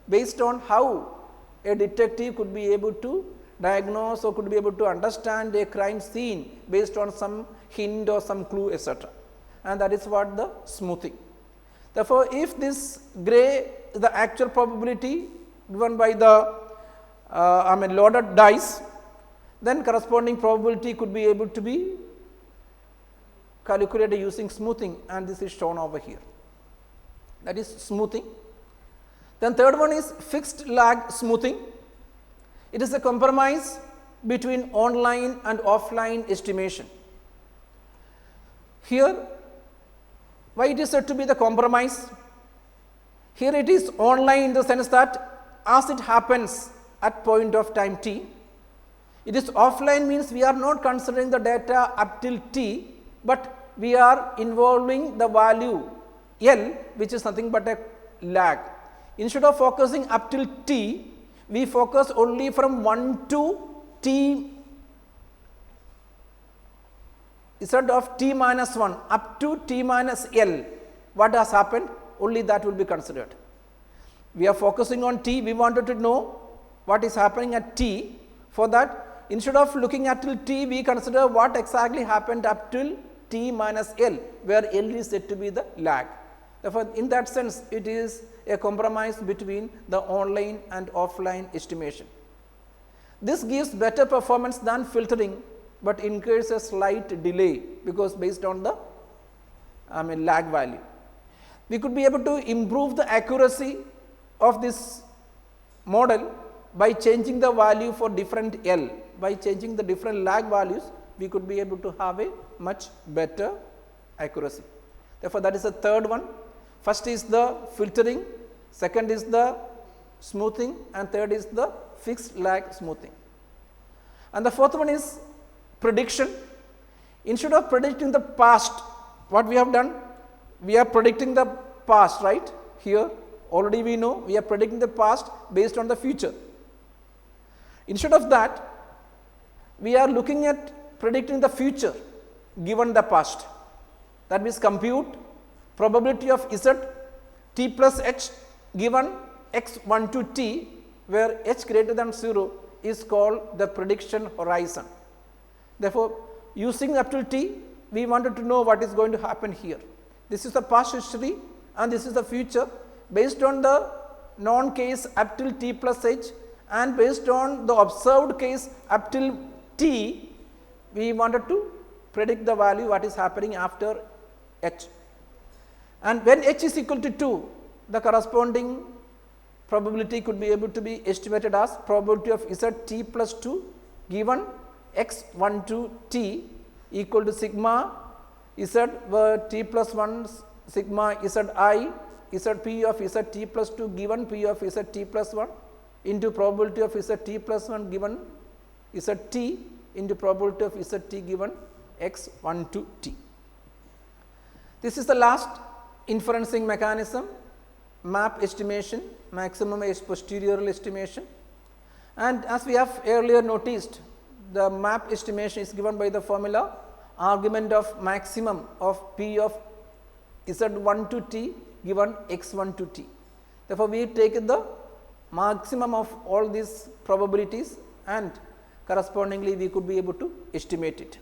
based on how a detective could be able to diagnose or could be able to understand a crime scene based on some hint or some clue, etc. And that is what the smoothing. Therefore, if this gray is the actual probability given by the loaded dice, then corresponding probability could be able to be calculated using smoothing, and this is shown over here. That is smoothing. Then third one is fixed lag smoothing. It is a compromise between online and offline estimation. Here, why it is said to be the compromise? Here it is online in the sense that as it happens at point of time t. It is offline means we are not considering the data up till t, but we are involving the value L, which is nothing but a lag. Instead of focusing up till t, we focus only from 1 to t, instead of t minus 1 up to t minus L. What has happened? Only that will be considered. We are focusing on t, we wanted to know what is happening at t. For that, instead of looking at till t, we consider what exactly happened up till t minus L, where L is said to be the lag. Therefore, in that sense, it is a compromise between the online and offline estimation. This gives better performance than filtering, but incurs a slight delay because based on the lag value. We could be able to improve the accuracy of this model by changing the value for different L. By changing the different lag values, we could be able to have a much better accuracy. Therefore, that is the third one. First is the filtering, second is the smoothing, and third is the fixed lag smoothing. And the fourth one is prediction. Instead of predicting the past, what we have done? We are predicting the past, right? Here already we know we are predicting the past based on the future. Instead of that, we are looking at predicting the future given the past. That means compute probability of Z t plus h given x1 to t, where h greater than 0 is called the prediction horizon. Therefore, using up till t, we wanted to know what is going to happen here. This is the past history and this is the future based on the known case up till t plus h, and based on the observed case up till t, we wanted to predict the value what is happening after h. And when h is equal to 2, the corresponding probability could be able to be estimated as probability of z t plus 2 given x1 to t equal to sigma z where t plus 1 sigma z I z p of z t plus 2 given p of z t plus 1 into probability of z t plus 1 given z t into probability of z t given x1 to t. This is the last inferencing mechanism, map estimation, maximum posterior estimation. And as we have earlier noticed, the map estimation is given by the formula argument of maximum of p of z1 to t given x1 to t. Therefore, we take the maximum of all these probabilities and correspondingly we could be able to estimate it.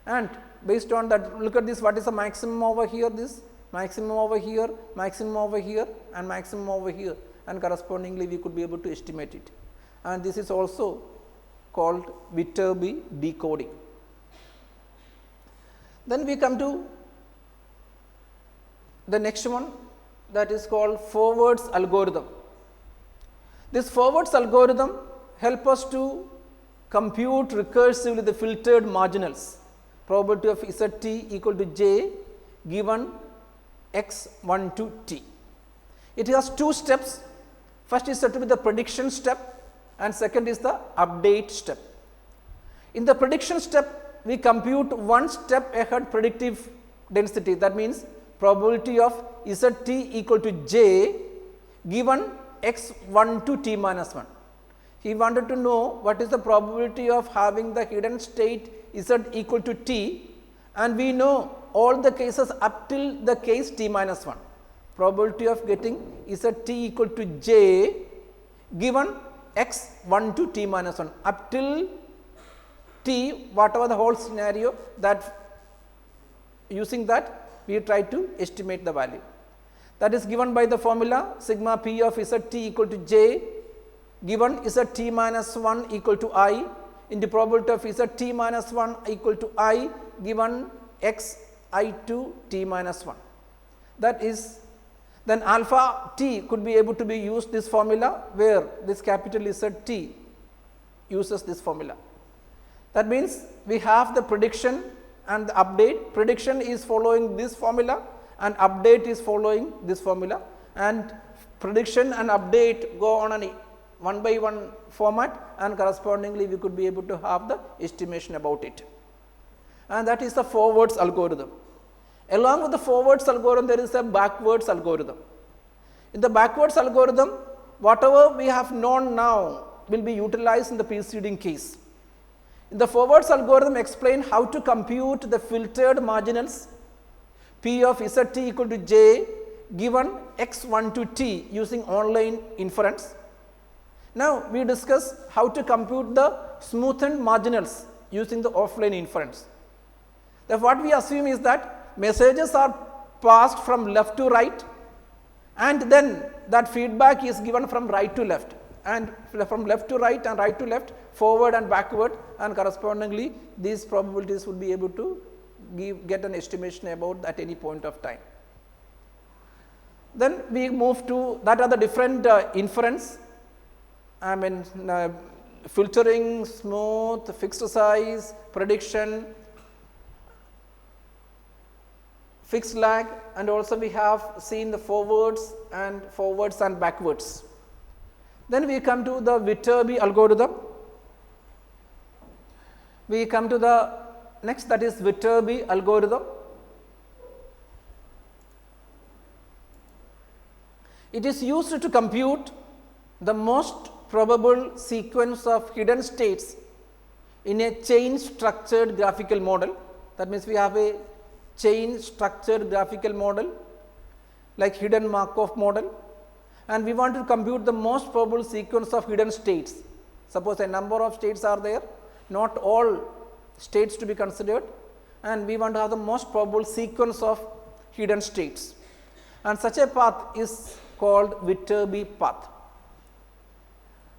And based on that, look at this, what is the maximum over here, this maximum over here, maximum over here and maximum over here, and correspondingly we could be able to estimate it. And this is also called Viterbi decoding. Then we come to the next one, that is called forwards algorithm. This forwards algorithm help us to compute recursively the filtered marginals, probability of Zt equal to j given x1 to t. It has two steps. First is said to be the prediction step and second is the update step. In the prediction step, we compute one step ahead predictive density, that means probability of Zt equal to j given x1 to t minus 1. He wanted to know what is the probability of having the hidden state Z equal to t, and we know all the cases up till the case t minus 1. Probability of getting Zt equal to j given x1 to t minus 1 up till t, whatever the whole scenario, that using that we try to estimate the value. That is given by the formula sigma p of Zt equal to j given Zt minus 1 equal to I into probability of Zt minus 1 equal to I given x I to t minus 1. That is, then alpha t could be able to be used this formula, where this capital Zt uses this formula. That means we have the prediction and the update. Prediction is following this formula and update is following this formula, and prediction and update go on a one by one format, and correspondingly we could be able to have the estimation about it. And that is the forwards algorithm. Along with the forwards algorithm, there is a backwards algorithm. In the backwards algorithm, whatever we have known now will be utilized in the preceding case. In the forwards algorithm, explain how to compute the filtered marginals p of Zt equal to j given x1 to t using online inference. Now, we discuss how to compute the smoothened marginals using the offline inference. Therefore, what we assume is that messages are passed from left to right, and then that feedback is given from right to left, and from left to right and right to left, forward and backward, and correspondingly these probabilities would be able to get an estimation about at any point of time. Then we move to, that are the different inference, filtering, smooth, fixed size, prediction, fixed lag, and also we have seen the forwards and backwards. Then we come to the Viterbi algorithm. We come to the next, that is Viterbi algorithm. It is used to compute the most probable sequence of hidden states in a chain structured graphical model. That means we have a chain structured graphical model like hidden Markov model, and we want to compute the most probable sequence of hidden states. Suppose a number of states are there, not all states to be considered, and we want to have the most probable sequence of hidden states, and such a path is called Viterbi path.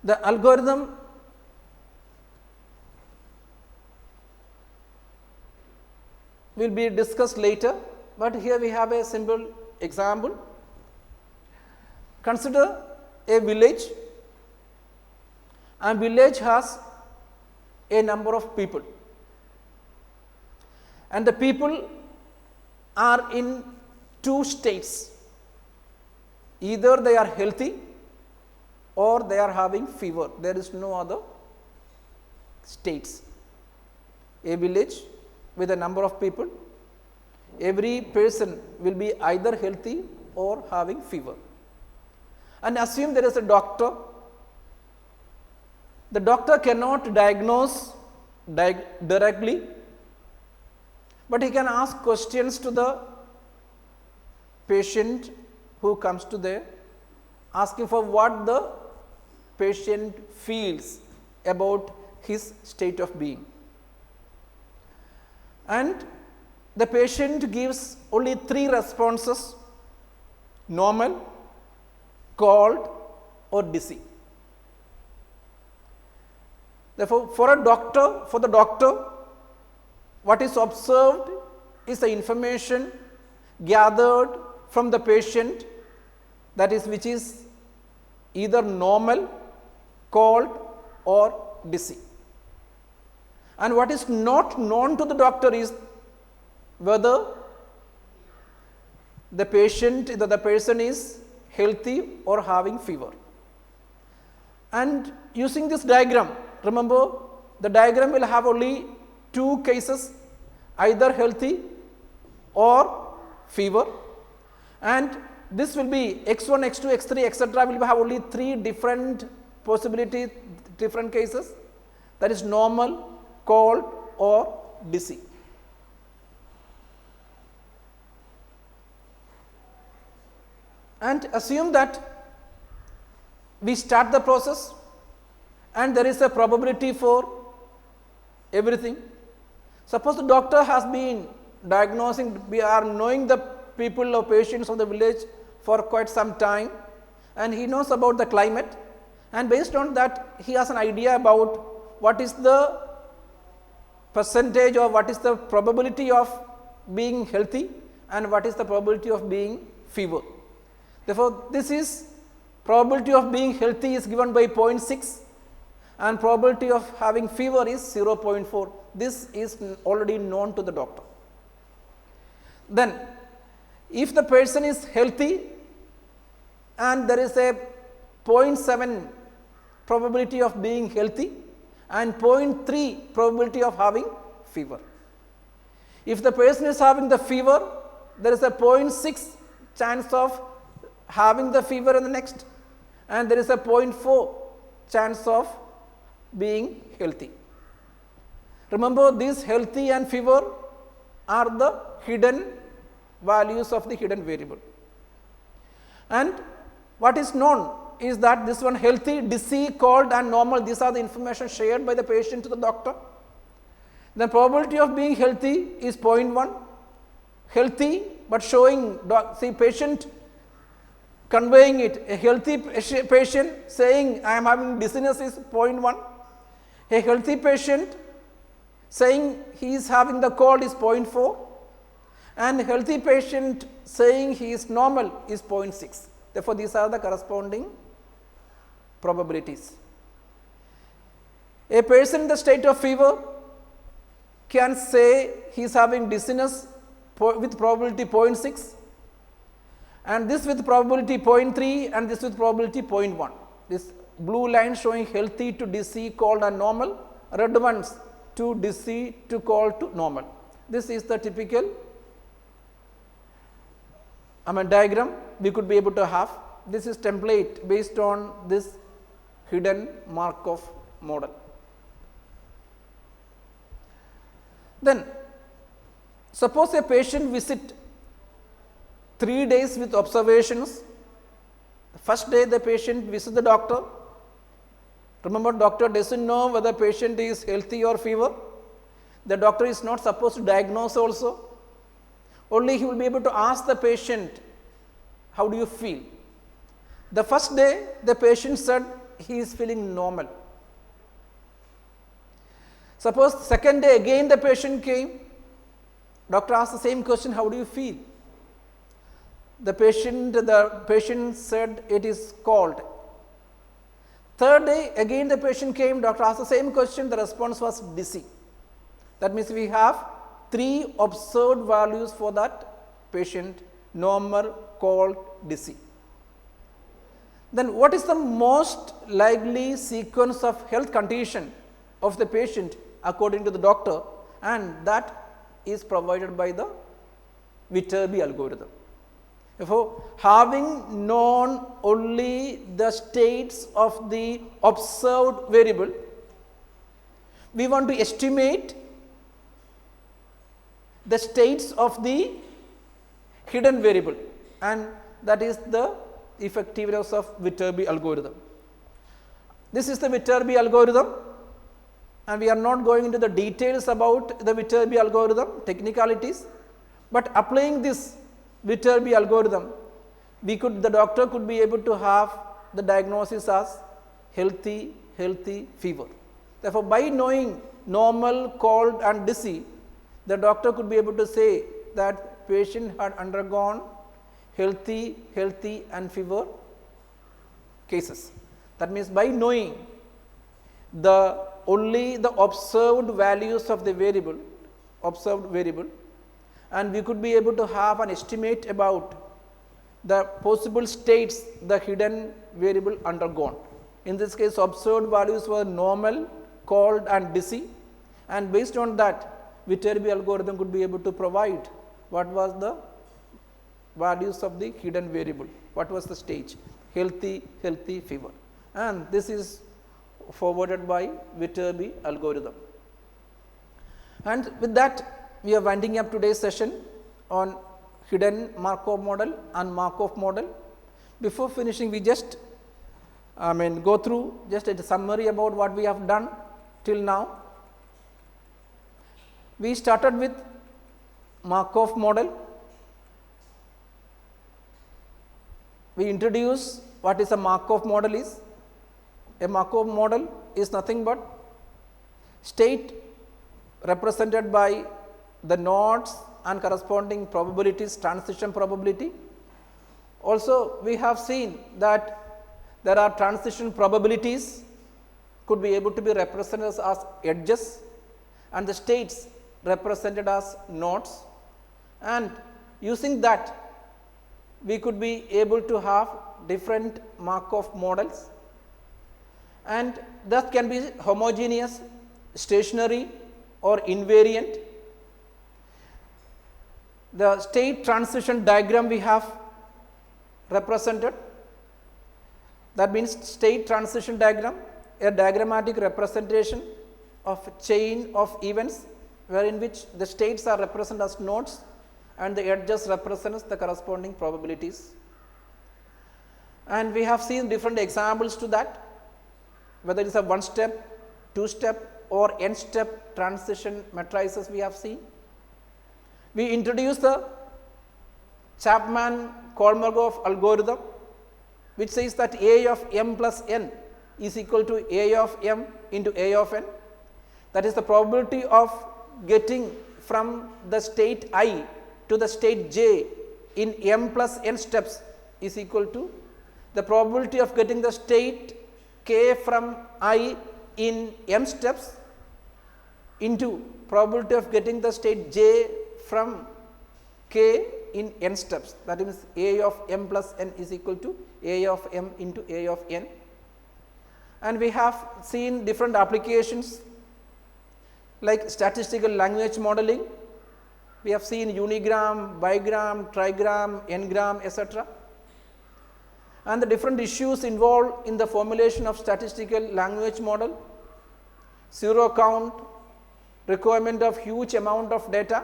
The algorithm will be discussed later, but here we have a simple example. Consider a village, and village has a number of people, and the people are in two states. Either they are healthy or they are having fever. There is no other states. A village with a number of people, every person will be either healthy or having fever. And assume there is a doctor. The doctor cannot diagnose directly, but he can ask questions to the patient who comes to there, asking for what the patient feels about his state of being. And the patient gives only 3 responses: normal, cold or dizzy. Therefore, for the doctor, what is observed is the information gathered from the patient, that is, which is either normal, cold or dizzy. And what is not known to the doctor is whether the person is healthy or having fever. And using this diagram, remember, the diagram will have only 2 cases, either healthy or fever, and this will be x1, x2, x3, etc. will have only 3 different possibilities, different cases, that is normal, cold or dizzy. And assume that we start the process and there is a probability for everything. Suppose the doctor has been diagnosing, we are knowing the people or patients of the village for quite some time, and he knows about the climate, and based on that he has an idea about what is the percentage or what is the probability of being healthy and what is the probability of being fever. Therefore, this is probability of being healthy is given by 0.6 and probability of having fever is 0.4. This is already known to the doctor. Then, if the person is healthy and there is a 0.7 probability of being healthy and 0.3 probability of having fever. If the person is having the fever, there is a 0.6 chance of having the fever in the next, and there is a 0.4 chance of being healthy. Remember, these healthy and fever are the hidden values of the hidden variable. And what is known is that this one healthy, dizzy, cold and normal, these are the information shared by the patient to the doctor. The probability of being healthy is 0.1, healthy but showing, see, patient conveying it, a healthy patient saying I am having dizziness is 0.1, a healthy patient saying he is having the cold is 0.4, and healthy patient saying he is normal is 0.6. Therefore, these are the corresponding probabilities. A person in the state of fever can say he is having dizziness with probability 0.6, and this with probability 0.3 and this with probability 0.1. This blue line showing healthy to dizzy, cold and normal, red ones to dizzy to cold to normal. This is the typical diagram we could be able to have. This is template based on this hidden Markov model. Then suppose a patient visit 3 days with observations. The First day the patient visits the doctor. Remember, doctor doesn't know whether patient is healthy or fever. The doctor is not supposed to diagnose also. Only he will be able to ask the patient, how do you feel? The first day the patient said he is feeling normal. Suppose second day again the patient came, doctor asked the same question, how do you feel? The patient said it is cold. Third day again the patient came, doctor asked the same question, the response was dizzy. That means we have 3 observed values for that patient: normal, cold, dizzy. Then what is the most likely sequence of health condition of the patient according to the doctor, and that is provided by the Viterbi algorithm. Therefore, having known only the states of the observed variable, we want to estimate the states of the hidden variable, and that is the effectiveness of Viterbi algorithm. This is the Viterbi algorithm, and we are not going into the details about the Viterbi algorithm, technicalities, but applying this Viterbi algorithm, the doctor could be able to have the diagnosis as healthy fever. Therefore, by knowing normal, cold and dizzy, the doctor could be able to say that patient had undergone healthy and fever cases. That means by knowing only the observed values of the observed variable, and we could be able to have an estimate about the possible states the hidden variable undergone. In this case, observed values were normal, cold and dizzy, and based on that, Viterbi algorithm could be able to provide what was the values of the hidden variable, what was the stage, healthy fever, and this is forwarded by Viterbi algorithm. And with that, we are winding up today's session on hidden Markov model and Markov model. Before finishing, we just go through just a summary about what we have done till now. We started with Markov model. We introduced what is a Markov model is. A Markov model is nothing but state represented by the nodes and corresponding probabilities, transition probability. Also, we have seen that there are transition probabilities could be able to be represented as edges, and the states represented as nodes, and using that we could be able to have different Markov models, and that can be homogeneous, stationary or invariant. The state transition diagram we have represented, that means state transition diagram, a diagrammatic representation of a chain of events wherein which the states are represented as nodes and the edges represents the corresponding probabilities. And we have seen different examples to that, whether it is a 1-step, 2-step or n-step transition matrices we have seen. We introduced the Chapman-Kolmogorov algorithm, which says that A of m plus n is equal to A of m into A of n. That is the probability of getting from the state I to the state j in m plus n steps is equal to the probability of getting the state k from I in m steps into probability of getting the state j from k in n steps. That means A of m plus n is equal to A of m into A of n. And we have seen different applications like statistical language modeling. We have seen unigram, bigram, trigram, n-gram, etc. And the different issues involved in the formulation of statistical language model: zero count, requirement of huge amount of data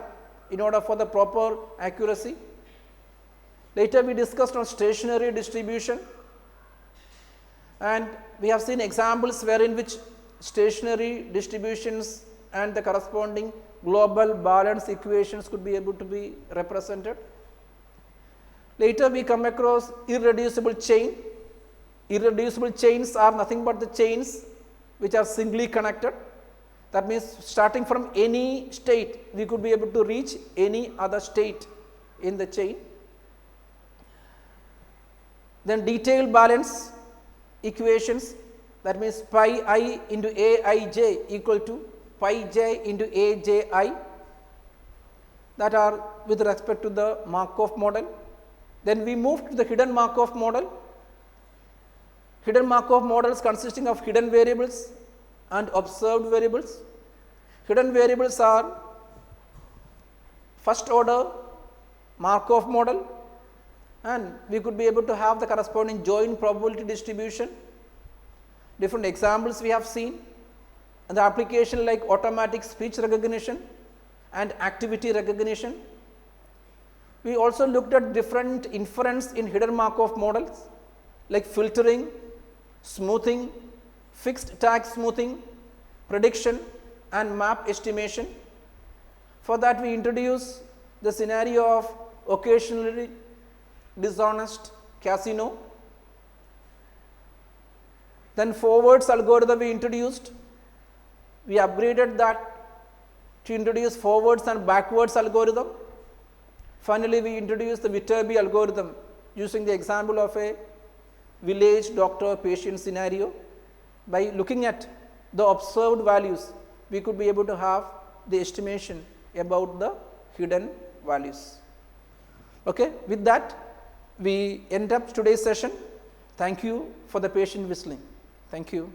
in order for the proper accuracy. Later we discussed on stationary distribution, And we have seen examples wherein which stationary distributions and the corresponding global balance equations could be able to be represented. Later we come across irreducible chain. Irreducible chains are nothing but the chains which are singly connected. That means starting from any state we could be able to reach any other state in the chain. Then detailed balance equations, that means pi I into aij equal to pi j into aji, that are with respect to the Markov model. Then we move to the hidden Markov model. Hidden Markov models consisting of hidden variables and observed variables. Hidden variables are first order Markov model, and we could be able to have the corresponding joint probability distribution. Different examples we have seen, and the application like automatic speech recognition and activity recognition. We also looked at different inference in hidden Markov models like filtering, smoothing, fixed tag smoothing, prediction and map estimation. For that we introduce the scenario of occasionally dishonest casino. Then forwards algorithm we introduced. We upgraded that to introduce forwards and backwards algorithm. Finally, we introduced the Viterbi algorithm using the example of a village doctor patient scenario. By looking at the observed values, we could be able to have the estimation about the hidden values. Okay, with that we end up today's session. Thank you for the patient listening. Thank you.